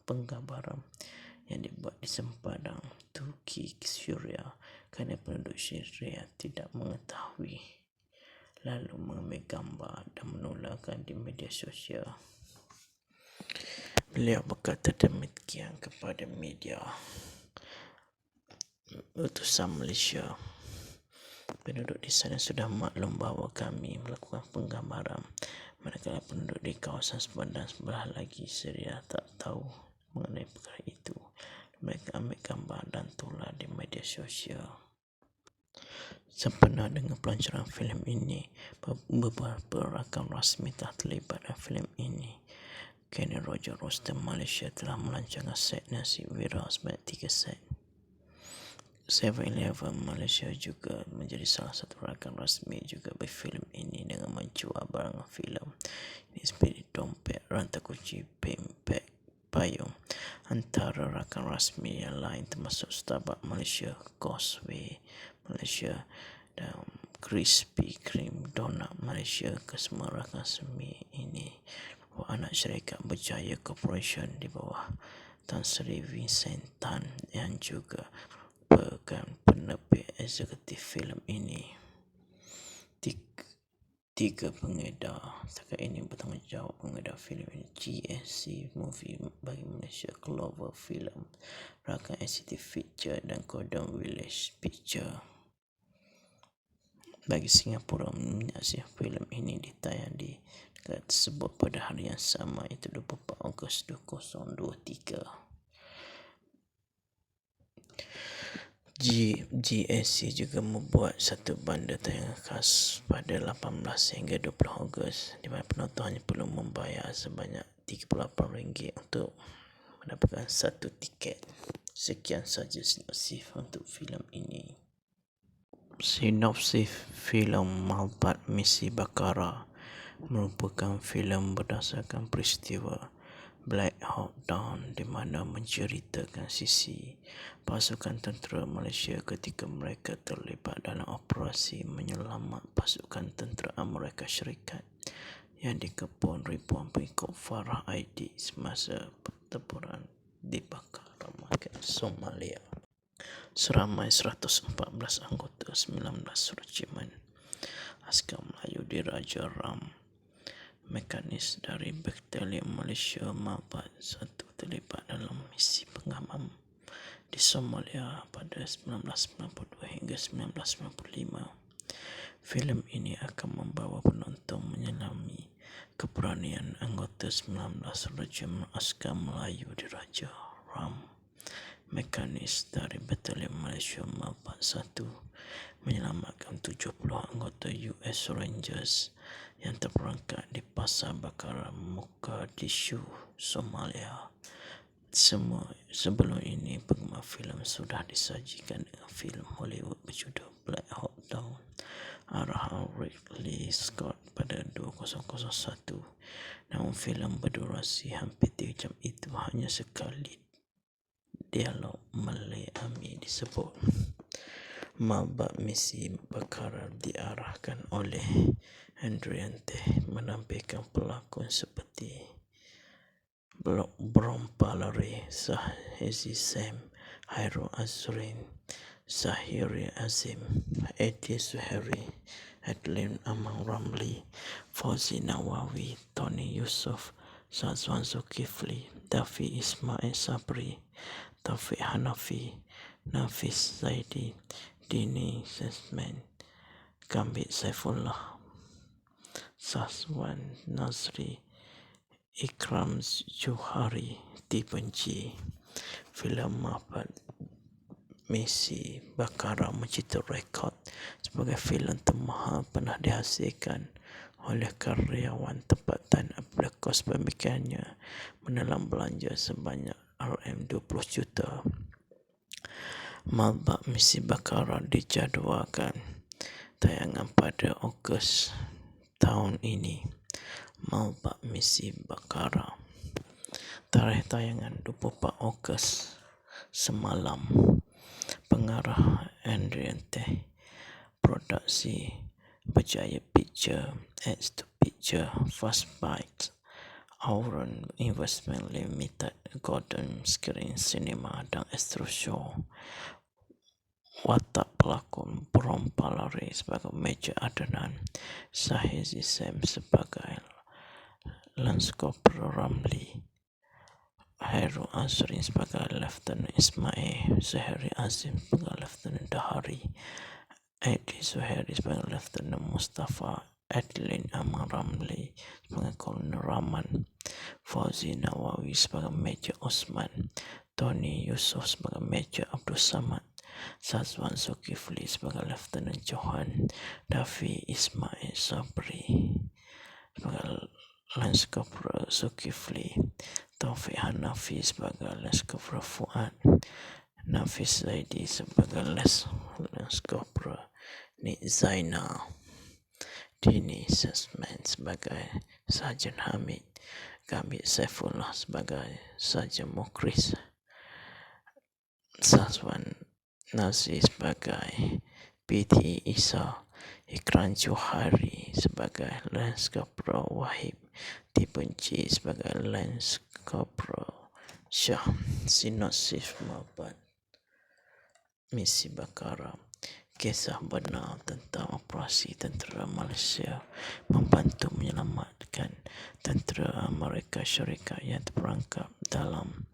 penggambaran yang dibuat di sempadan Turki Syria kerana penduduk Syria tidak mengetahui, lalu mengambil gambar dan menularkan di media sosial. Beliau berkata demikian kepada media utusan Malaysia. Penduduk di sana sudah maklum bahawa kami melakukan penggambaran, manakala penduduk di kawasan sepadan sebelah lagi Syria tak tahu mengenai perkara itu. Mereka ambil gambar dan tular di media sosial. Sempena dengan pelancaran filem ini, beberapa rakan rasmi telah terlibat dalam filem ini. Kenny Roger Rostam Malaysia telah melancarkan set nasi wira sebanyak 3 set. 7-Eleven Malaysia juga menjadi salah satu rakan rasmi juga berfilem ini dengan menjual barangan filem ini seperti dompet, rantai kunci, pempek, payung. Antara rakan rasmi yang lain termasuk Starbucks Malaysia, Causeway Malaysia dan Krispy Kreme Donut Malaysia. Kesemua rakan rasmi ini anak syarikat Berjaya Corporation di bawah Tan Sri Vincent Tan yang juga merupakan penerbit eksekutif filem ini. Tiga pengedar setakat ini bertanggungjawab pengedar filem ini: GSC Movie bagi Malaysia, Clover Film, rakan SCT Picture dan Golden Village Picture bagi Singapura. Menyaksikan filem ini ditayang di negara tersebut pada hari yang sama, iaitu 24 Ogos 2023. GAC juga membuat satu bundle tayangan khas pada 18 hingga 20 Ogos di mana penonton hanya perlu membayar sebanyak RM38 untuk mendapatkan satu tiket. Sekian saja sinopsis untuk filem ini. Sinopsis filem Malbat Misi Bakara merupakan filem berdasarkan peristiwa Black Hawk Down di mana menceritakan sisi pasukan tentera Malaysia ketika mereka terlibat dalam operasi menyelamat pasukan tentera Amerika Syarikat yang dikepung ribuan pengikut Farah Aidid semasa pertempuran di Bakara Market, Somalia. Seramai 114 anggota 19 regimen askar Melayu diraja Ram mekanis dari Batalion Malaysia Malbat 1 terlibat dalam misi pengaman di Somalia pada 1992 hingga 1995. Filem ini akan membawa penonton menyelami keberanian anggota 19 Regimen Askar Melayu diraja Ram mekanis dari Batalion Malaysia Malbat 1 menyelamatkan 70 anggota US Rangers yang terperangkap di Pasar Bakara Mogadishu, Somalia. Sebelum ini, penggemar filem sudah disajikan dengan filem Hollywood berjudul Black Hawk Down arahan Ridley Scott pada 2001. Namun filem berdurasi hampir 3 jam itu hanya sekali dialog Melayu disebut. Malbat Misi Bakara diarahkan oleh Andriante menampilkan pelakon seperti Brompalari, Sahizi Sam, Hairul Azrin, Zahiri Azim, Edi Zuhairi, Adlin Amang Ramli, Fauzi Nawawi, Tony Yusof, Sazwan Zulkifli, Dafi Ismail Sabri, Taufik Hanafi, Nafis Zaidi, Dini Sesman, Gambit Saifullah, Sazwan Nazri, Ikram Johari dibenci. Filem Malbat Misi Bakara mencipta rekod sebagai filem termahal pernah dihasilkan oleh karyawan tempatan apabila kos pembikinannya menelan belanja sebanyak RM20 juta. Malbat Misi Bakara dijadualkan tayangan pada Ogos tahun ini. Malbat Misi Bakara, tarikh tayangan 24 Ogos semalam. Pengarah Andriante, produksi Berjaya Picture, X2 Picture, Fast Bites, Auron Investment Limited, Golden Screen Cinema dan Astro Show. Watak pelakon Brompalari sebagai Major Adnan, Sahizi Sam sebagai Lance Corporal Ramli, Hairul Azrin sebagai Lieutenant Ismail, Zahiri Azim sebagai Lieutenant Dahari, Edi Zuhairi sebagai Lieutenant Mustafa, Adlin Amang Ramli sebagai Kolonel Rahman, Fauzi Nawawi sebagai Major Osman, Tony Yusof sebagai Major Abdul Samad, Sazwan Zulkifli sebagai Lieutenant Johan, Dafi Ismail Sabri sebagai Lance Corporal Zulkifli, Taufik Hanafi sebagai Lance Corporal Fuad, Nafis Zaidi sebagai Lance Corporal Nik Zainal, Dini Sesman sebagai Sarjan Hamid, Gambit Saifullah sebagai Sarjan Mukris, Sazwan Nazri sebagai PT Isa, Ikram Johari sebagai Lance Corporal Wahib dibenci sebagai Lance Corporal Shah. Sinopsis Malbat Misi Bakara, kisah benar tentang operasi tentera Malaysia membantu menyelamatkan tentera Amerika Syarikat yang terperangkap dalam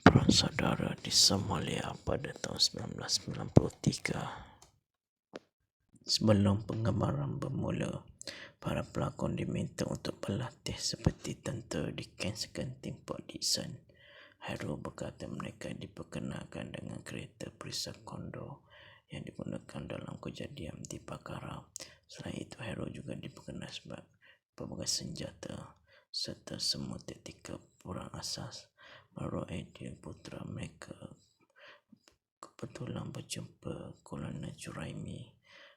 perang saudara di Somalia pada tahun 1993. Sebelum penggambaran bermula, para pelakon diminta untuk berlatih seperti tentera di Kensington Park Dixon. Hairul berkata mereka diperkenalkan dengan kereta perisai Condor yang digunakan dalam kejadian di Bakara. Selain itu, hero juga diperkenal sebagai pelbagai senjata serta semua taktikal perang asas. Baru Aidil Putra mereka kebetulan berjumpa Kolonel Juraimi,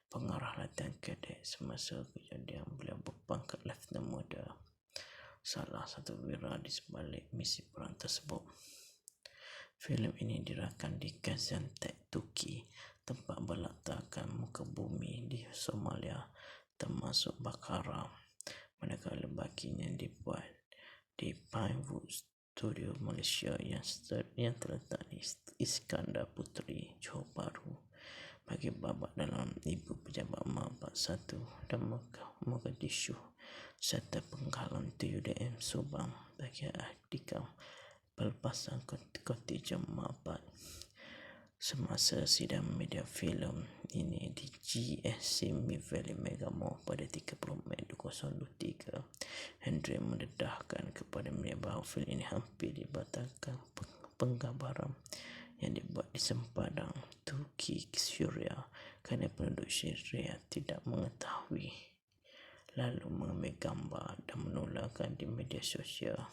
pengarah latihan kadet semasa kejadian. Beliau berpangkat Lieutenant Muda, salah satu wira di sebalik misi perang tersebut. Filem ini dirakan di Gaziantep, Turki, tempat berletakkan muka bumi di Somalia, termasuk Bakara. Manakala baginya dibuat di Pinewood Studio Malaysia yang terletak di Iskandar Puteri, Johor Bahru. Bagi babak dalam Ibu Pejabat Mabat 1 dan Mogadishu serta Penghalang TUDM Subang bagi artikel pelepasan kontijen Mabat. Semasa sidang media filem ini di GSC Mid Valley Mega Mall pada 30 Mei 2023, Hendry mendedahkan kepada media bahawa filem ini hampir dibatalkan penggambaran yang dibuat di sempadan Turki Syria kerana penduduk Syria tidak mengetahui, lalu mengambil gambar dan menularkan di media sosial.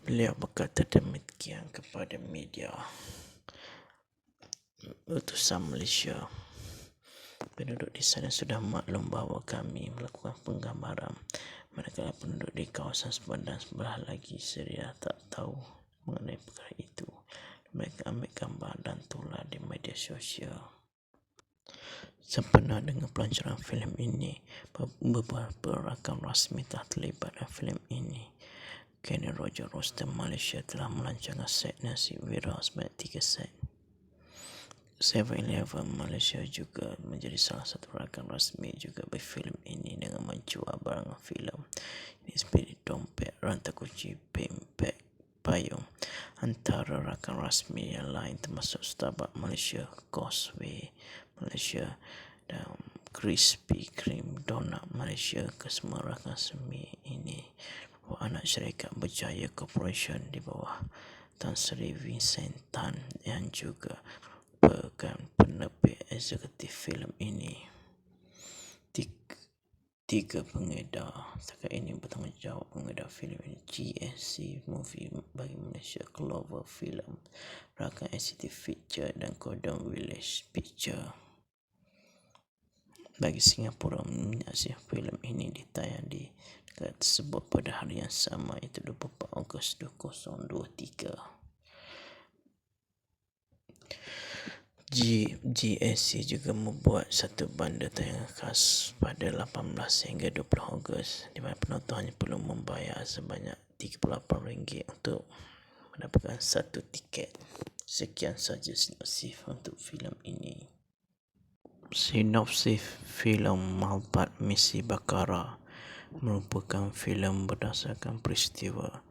Beliau berkata demikian kepada media utusan Malaysia. Penduduk di sana sudah maklum bahawa kami melakukan penggambaran, manakala penduduk di kawasan sempadan sebelah lagi Syria tak tahu mengenai perkara itu. Mereka ambil gambar dan tular di media sosial. Sempena dengan pelancaran filem ini, beberapa rakan rasmi telah terlibat dalam filem ini. Kenny Roger Rostam Malaysia telah melancarkan set nasi wira sebanyak 3 set. 7-Eleven Malaysia juga menjadi salah satu rakan rasmi juga berfilm ini dengan menjual barang filem ini seperti dompet, rantai kunci, bag, payung. Antara rakan rasmi yang lain termasuk Starbucks Malaysia, Causeway Malaysia dan Krispy Kreme Donut Malaysia. Kesemua rakan rasmi ini anak syarikat Berjaya Corporation di bawah Tan Sri Vincent Tan yang juga merupakan penerbit eksekutif filem ini. Tiga pengedar setakat ini bertanggungjawab mengedar filem ini: GSC Movie bagi Malaysia, Clover Film, rakan ACT Picture dan Golden Village Picture bagi Singapura. Menyaksikan filem ini ditayang di negara tersebut pada hari yang sama, iaitu 24 Ogos 2023. GSC juga membuat satu bundle tayangan khas pada 18 hingga 20 Ogos di mana penonton hanya perlu membayar sebanyak RM38 untuk mendapatkan satu tiket. Sekian saja sinopsis untuk filem ini. Sinopsis filem Mabat Misi Bakara merupakan filem berdasarkan peristiwa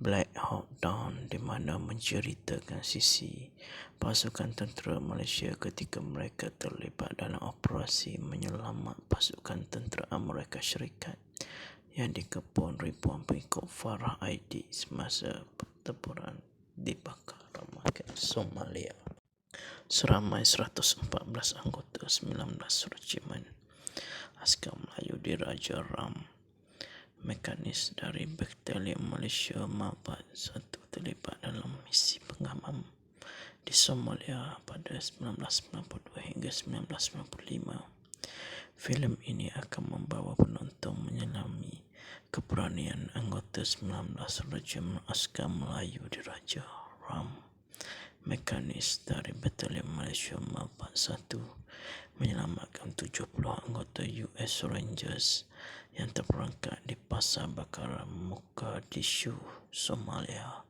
Black Hawk Down di mana menceritakan sisi pasukan tentera Malaysia ketika mereka terlibat dalam operasi menyelamat pasukan tentera Amerika Syarikat yang dikepung ribuan pengikut Farah Aidid semasa pertempuran di Bakara, Somalia. Seramai 114 anggota 19 regimen askar Melayu di Raja Ram Mekanis dari Batalion Malaysia Mabat 1 terlibat dalam misi pengamanan di Somalia pada 1992 hingga 1995. Filem ini akan membawa penonton menyelami keberanian anggota 19 Regimen Askar Melayu di Raja Ram Mekanis dari Batalion Malaysia Mabat 1 menyelamatkan 70 anggota US Rangers yang terperangkap di Pasar Bakara, Mogadishu, Somalia.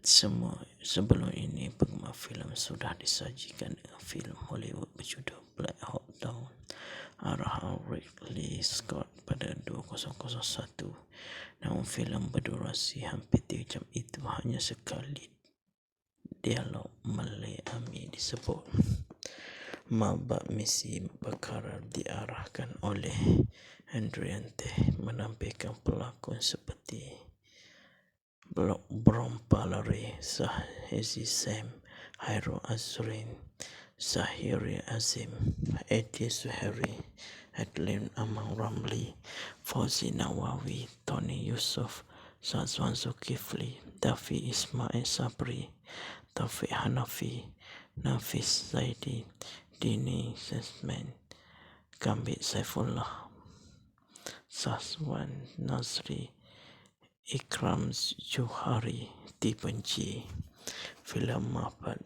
Sebelum ini, penggemar filem sudah disajikan dengan filem Hollywood berjudul Black Hawk Down arahan Ridley Scott pada 2001. Namun filem berdurasi hampir 3 jam itu hanya sekali dialog Malay Ami disebut. Mabat Misi Bakara diarahkan oleh Hendriante menampilkan pelakon seperti Brom Palare, Sahizi Sam, Hairul Azrin, Zahiri Azim, Edi Zuhairi, Adlin Amang Ramli, Fauzi Nawawi, Tony Yusuf, Sazwan Zulkifli, Dafi Ismail Sabri, Taufik Hanafi, Nafis Zaidi, Dini Sesman, Gambit Saifullah, Saswan Nazri, Ikram Johari dibenci. Filem Mapat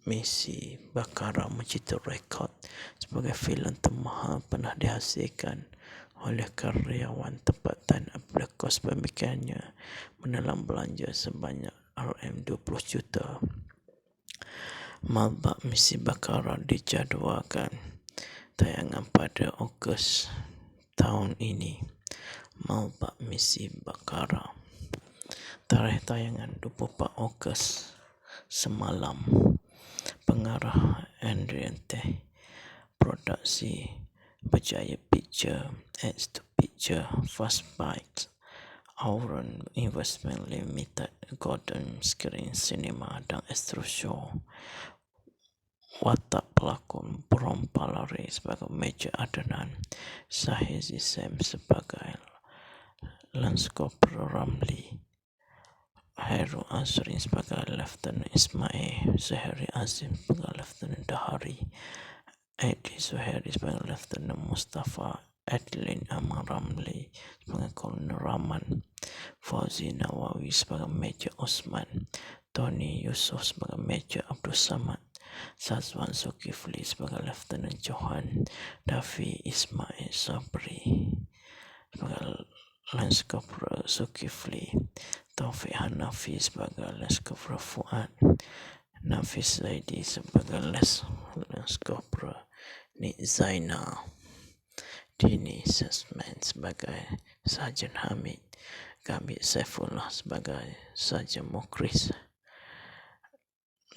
Misi Bakara mencipta rekod sebagai filem termahal pernah dihasilkan oleh karyawan tempatan apabila kos pembikinannya menelan belanja sebanyak RM20 juta. Malbak Misi Bakara dijadualkan tayangan pada Ogos tahun ini. Malbak Misi Bakara, tarikh tayangan 24 Ogos semalam. Pengarah Andriante, produksi Berjaya Picture, X2 Picture, Fast Bites, Auron Investment Limited, Golden Screen Cinema dan Astro Show. Watak pelakon Brom Palari sebagai Major Adnan, Sahizi Sam sebagai Lance Corporal Ramli, Hairul Azrin sebagai Lieutenant Ismail, Zahiri Azim sebagai Lieutenant Dahari, Edi Zuhairi sebagai Lieutenant Mustafa, Adlin Amang Ramli sebagai Kolonel Rahman, Fauzi Nawawi sebagai Major Osman, Tony Yusuf sebagai Major Abdul Samad, Sazwan Zulkifli sebagai Lieutenant Johan, Dafi Ismail Sabri sebagai Lance Corporal Zulkifli, Taufik Hanafi sebagai Lance Corporal Fuad, Nafis Zaidi sebagai Lance Corporal Nik Zainal, Dini Sesman sebagai Sarjan Hamid, Gambit Saifullah sebagai Sarjan Mukris,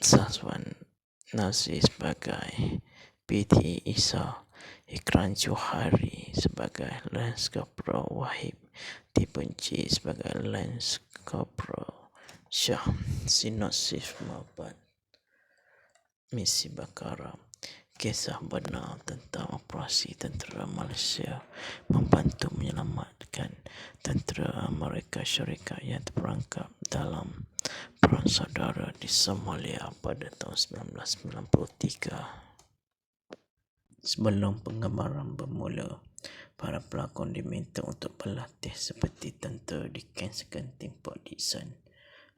Sazwan Nazri sebagai PT Isa, Ikram Johari sebagai Lance Corporal Wahib, dibenci sebagai Lance Corporal Shah. Sinopsis Mapat Misi Bakara, kisah benar tentang operasi tentera Malaysia membantu menyelamatkan tentera Amerika Syarikat yang terperangkap dalam perang saudara di Somalia pada tahun 1993. Sebelum penggambaran bermula, para pelakon diminta untuk berlatih seperti tentera di Camp Sekenting Port Dickson.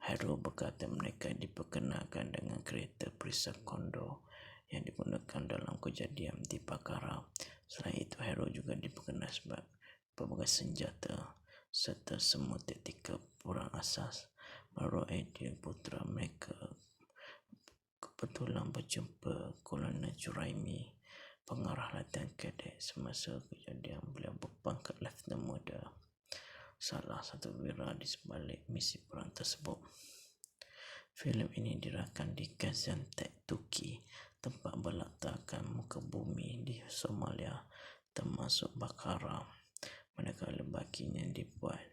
Hairul berkata mereka diperkenalkan dengan kereta perisai Condor yang digunakan dalam kejadian di Bakara. Selain itu, Hairul juga diperkenal sebab pelbagai senjata serta semua taktikal perang asas. Baru Aidil putera mereka kebetulan berjumpa Kolonel Juraimi, pengarah latihan kadet. Semasa kejadian, beliau berpangkat Lieutenant Muda, salah satu wira di sebalik misi perang tersebut. Filem ini dirakan di Gaziantep, Turki, tempat berletakkan muka bumi di Somalia, termasuk Bakara. Manakala baginya dibuat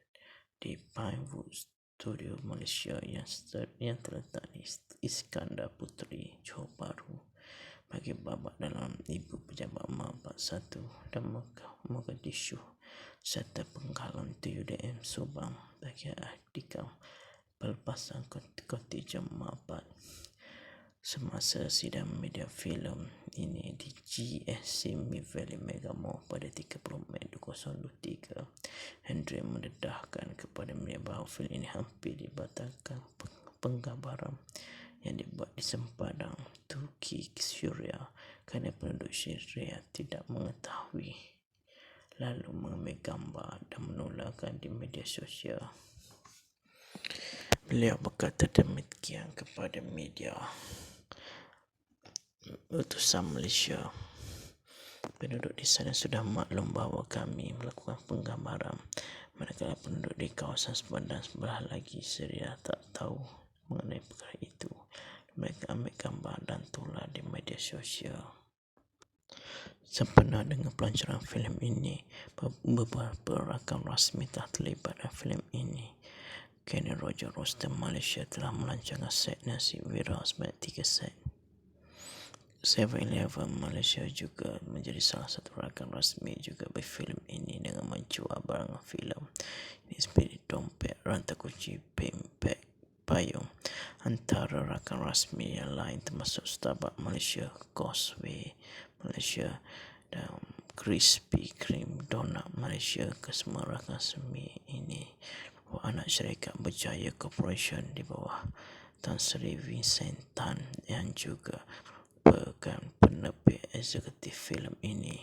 di Pinewood Studio Malaysia yang terletak di Iskandar Puteri, Johor Bahru. Bagi babak dalam Ibu Pejabat Mabat 1 dan Mogadishu serta Penghalang TUDM Subang bagi artikel pelepasan kontijen Mabat. Semasa sidang media filem ini di GSC Mid Valley Mega Mall pada 30 Mei 2023, Hendry mendedahkan kepada media bahawa filem ini hampir dibatalkan penggambaran yang dibuat di sempadan Turki Syria kerana penduduk Syria tidak mengetahui, lalu mengambil gambar dan menularkan di media sosial. Beliau berkata demikian kepada media utusan Malaysia. Penduduk di sana sudah maklum bahawa kami melakukan penggambaran, manakala penduduk di kawasan sepadan sebelah lagi Syria tak tahu mengenai perkara itu. Mereka ambil gambar dan tular di media sosial. Sempena dengan pelancaran filem ini, beberapa rakan rasmi telah terlibat dalam filem ini. Kenny Roger Rostam Malaysia telah melancarkan set nasi wira sebanyak 3 set. 7-Eleven Malaysia juga menjadi salah satu rakan rasmi juga bagi filem ini dengan menjual barang filem ini seperti dompet, rantai kunci, pempek, payung. Antara rakan rasmi yang lain termasuk Starbucks Malaysia, Causeway Malaysia dan Krispy Kreme Donut Malaysia. Kesemua rakan rasmi ini anak syarikat Berjaya Corporation di bawah Tan Sri Vincent Tan yang juga merupakan penerbit eksekutif filem ini.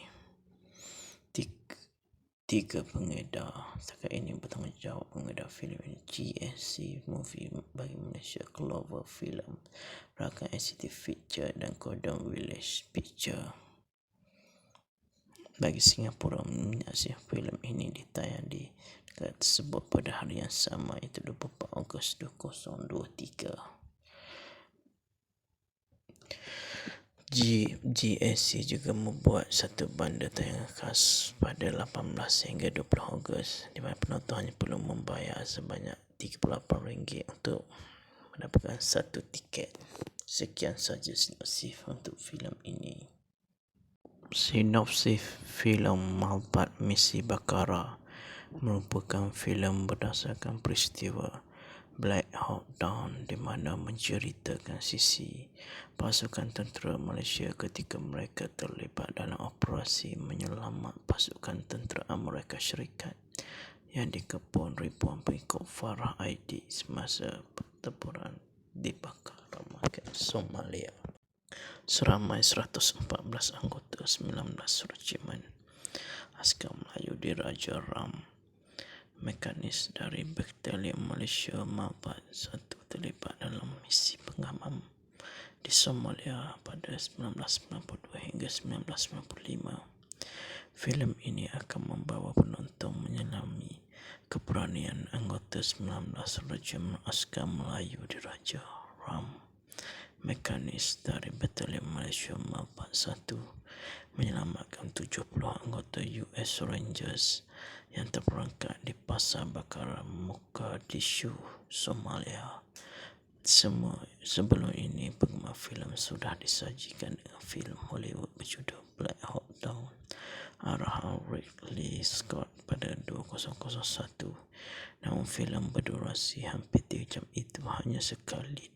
Tiga pengedar setakat ini bertanggungjawab pengedar filem ini: GSC Movie bagi Malaysia, Clover Film, rakan eksekutif Feature dan Kodam Village Picture bagi Singapura. Menyaksikan filem ini ditayang di negara tersebut pada hari yang sama, iaitu 24 Ogos 2023. GSC juga membuat satu bundle tayangan khas pada 18 hingga 20 Ogos di mana penonton hanya perlu membayar sebanyak RM38 untuk mendapatkan satu tiket. Sekian saja sinopsis untuk filem ini. Sinopsis filem Malbat Misi Bakara merupakan filem berdasarkan peristiwa Black Hawk Down di mana menceritakan sisi pasukan tentera Malaysia ketika mereka terlibat dalam operasi menyelamat pasukan tentera Amerika Syarikat yang dikepung ribuan pengikut Farah Aidid semasa pertempuran di Bakara Market, Somalia. Seramai 114 anggota 19 regimen askar Melayu di Raja Ram mekanis dari Batalion Malaysia Malbat 1 terlibat dalam misi pengaman di Somalia pada 1992 hingga 1995. Filem ini akan membawa penonton menyelami keberanian anggota 19 Regimen Askar Melayu di Raja Ram mekanis dari Batalion Malaysia Malbat 1 menyelamatkan 70 anggota US Rangers yang terperangkap di Pasar Bakara, Mogadishu, Somalia. Sebelum ini, penggemar filem sudah disajikan dengan filem Hollywood berjudul Black Hawk Down arahan Ridley Scott pada 2001. Namun filem berdurasi hampir 3 jam itu hanya sekali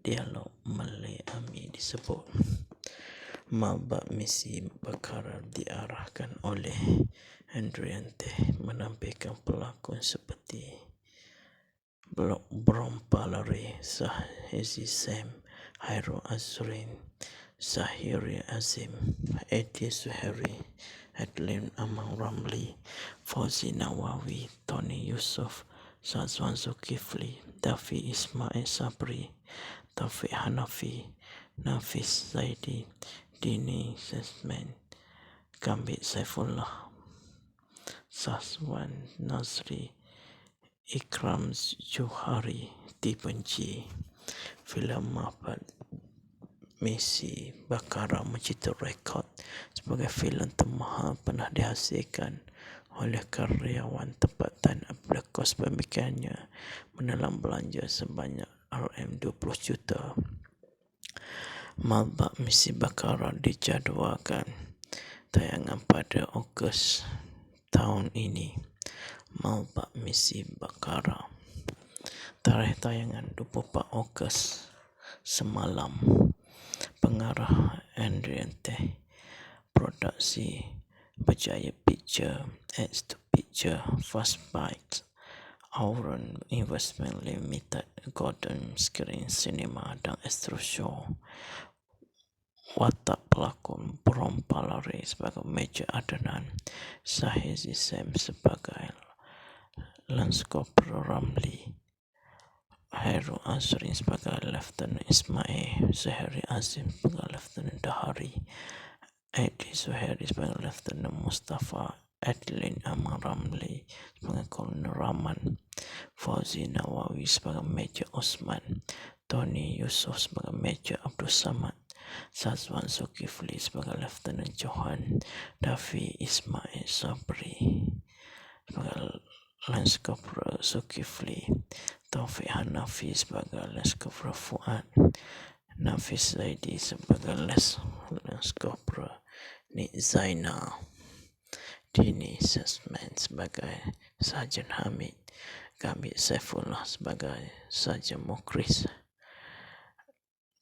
dialog Melayu disebut. Malbat Misi Bakara diarahkan oleh Andriante menampilkan pelakon seperti Brompalari, Sahizi Sam, Hairul Azrin, Zahiri Azim, Edi Zuhairi, Adlin Amang Ramli, Fauzi Nawawi, Tony Yusof, Sazwan Zulkifli, Dafi Ismail Sabri, Taufik Hanafi, Nafis Zaidi, Dini Sesman, Gambit Saifullah, Sazwan Nazri, Ikram Johari dibenci. Filem Malbat Misi Bakara mencipta rekod sebagai filem termahal pernah dihasilkan oleh karyawan tempatan apabila kos pembikinannya menelan belanja sebanyak RM20 juta. Malbat Misi Bakara dijadualkan tayangan pada Ogos tahun ini. Malbat Misi Bakara, tarikh tayangan 24 Ogos semalam. Pengarah Andriante, produksi Berjaya Picture, X2 Picture, Fast Bites, Auron Investment Limited, Golden Screen Cinema dan Astro Show. Watak pelakon Brompalari sebagai Major Adnan, Sahizi Sam sebagai Lance Corporal Ramli, Hairul Azrin sebagai Lieutenant Ismail, Zahiri Azim sebagai Lieutenant Dahari, Edi Zuhairi sebagai Lieutenant Mustafa, Adlin Amang Ramli sebagai Kolonel Rahman, Fauzi Nawawi sebagai Major Osman, Tony Yusof sebagai Major Abdul Samad, Sazwan Zulkifli sebagai Lieutenant Johan, Dafi Ismail Sabri sebagai Lance Corporal Zulkifli, Taufik Hanafi sebagai Lance Corporal Fuad, Nafis Zaidi sebagai Les Corporal, Nik Zainal, Dini Sesman sebagai Sarjan Hamid, Gambit Saifullah sebagai Sarjan Mukris,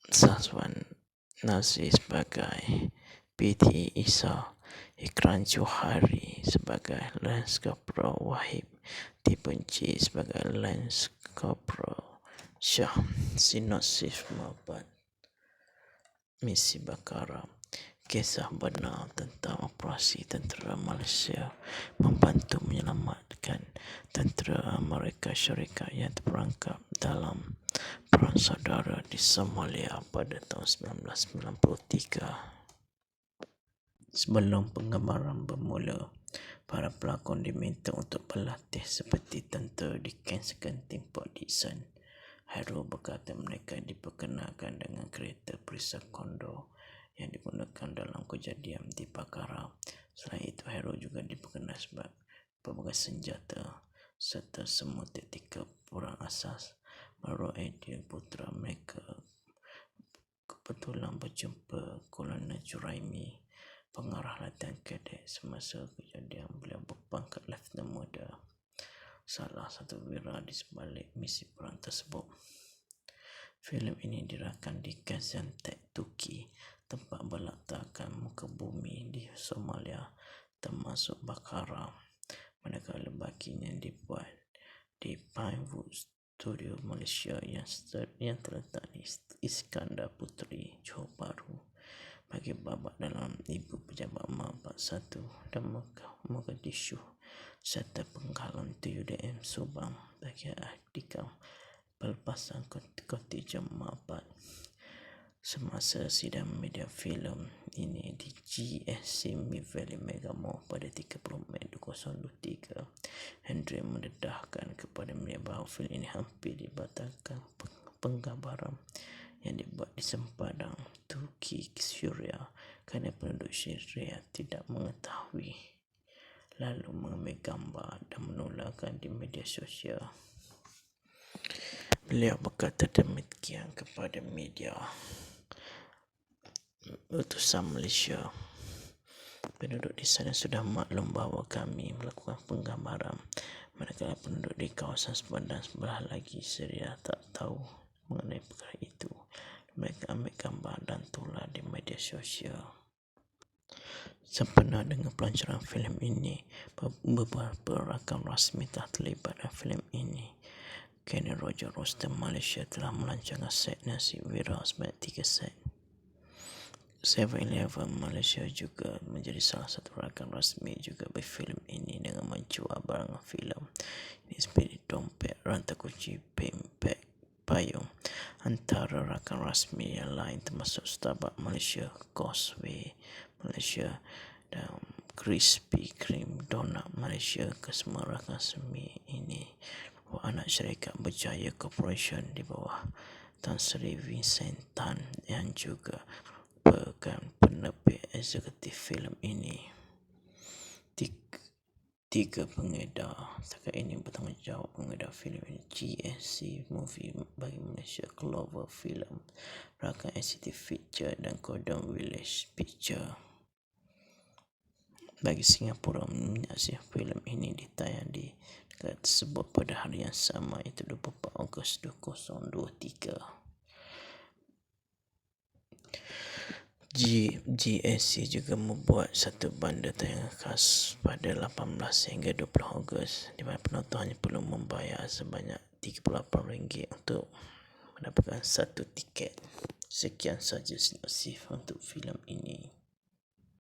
Sazwan Nazri sebagai PT Isa, Ikran Johari sebagai Lance Corporal Wahib, Dibenci sebagai Lance Corporal Syah. Sinopsis Mabat Misi Bakara. Kisah benar tentang operasi tentera Malaysia membantu menyelamatkan tentera Amerika Syarikat yang terperangkap dalam perang saudara di Somalia pada tahun 1993. Sebelum penggambaran bermula, para pelakon diminta untuk berlatih seperti tentera di Ken Sekenting Port Dickson. Hairul berkata mereka diperkenalkan dengan kereta perisai Condor yang digunakan dalam kejadian di Bakara. Selain itu, Hairul juga diperkenal sebab pelbagai senjata serta semua taktikal perang asas. Baru Aidil Putra mereka kebetulan berjumpa Kolonel Juraimi, pengarah latihan kadet semasa kejadian. Beliau berpangkat Lieutenant Muda, salah satu wira di sebalik misi perang tersebut. Filem ini dirakan di Gaziantep, Turki, tempat berletakkan muka bumi di Somalia, termasuk Bakara. Manakala baginya dibuat di Pinewood Studio Malaysia yang terletak di Iskandar Puteri, Johor Bahru. Bagi babak dalam Ibu Pejabat Mabat 1 dan Mogadishu serta Penghalang TUDM Subang bagi Akdikam pelepasan kontijen Mabat. Semasa sidang media filem ini di GSC Mid Valley Mega Mall pada 30 Mei 2023, Hendry mendedahkan kepada media bahawa filem ini hampir dibatalkan penggambaran yang dibuat di sempadan Turki Syria kerana penduduk Syria tidak mengetahui, lalu mengambil gambar dan menularkan di media sosial. Beliau berkata demikian kepada media utusan Malaysia. Penduduk di sana sudah maklum bahawa kami melakukan penggambaran, manakala penduduk di kawasan sepadan sebelah lagi Syria tak tahu mengenai perkara itu. Mereka ambil gambar dan tular di media sosial. Sempena dengan pelancaran filem ini, beberapa rakan rasmi telah terlibat dalam filem ini. Kenny Roger Rostam Malaysia telah melancarkan set nasi wira sebanyak 3 set. 7-Eleven Malaysia juga menjadi salah satu rakan rasmi juga berfilm ini dengan menjual barang filem ini seperti dompet, rantai kunci, bag, payung. Antara rakan rasmi yang lain termasuk Starbucks Malaysia, Causeway Malaysia dan Krispy Kreme Donut Malaysia. Kesemua rakan rasmi ini anak syarikat Berjaya Corporation di bawah Tan Sri Vincent Tan yang juga merupakan penerbit eksekutif filem ini. Tiga pengedar setakat ini bertanggungjawab mengedar filem ini: GSC Movie bagi Malaysia, Clover Film, rakan SCT Picture dan Cordon Village Picture bagi Singapura. Menyaksikan filem ini ditayang di negara tersebut pada hari yang sama, iaitu 24 Ogos 2023. GSC juga membuat satu bundle tayangan khas pada 18 hingga 20 Ogos di mana penonton hanya perlu membayar sebanyak RM38 untuk mendapatkan satu tiket. Sekian saja sinopsis untuk filem ini.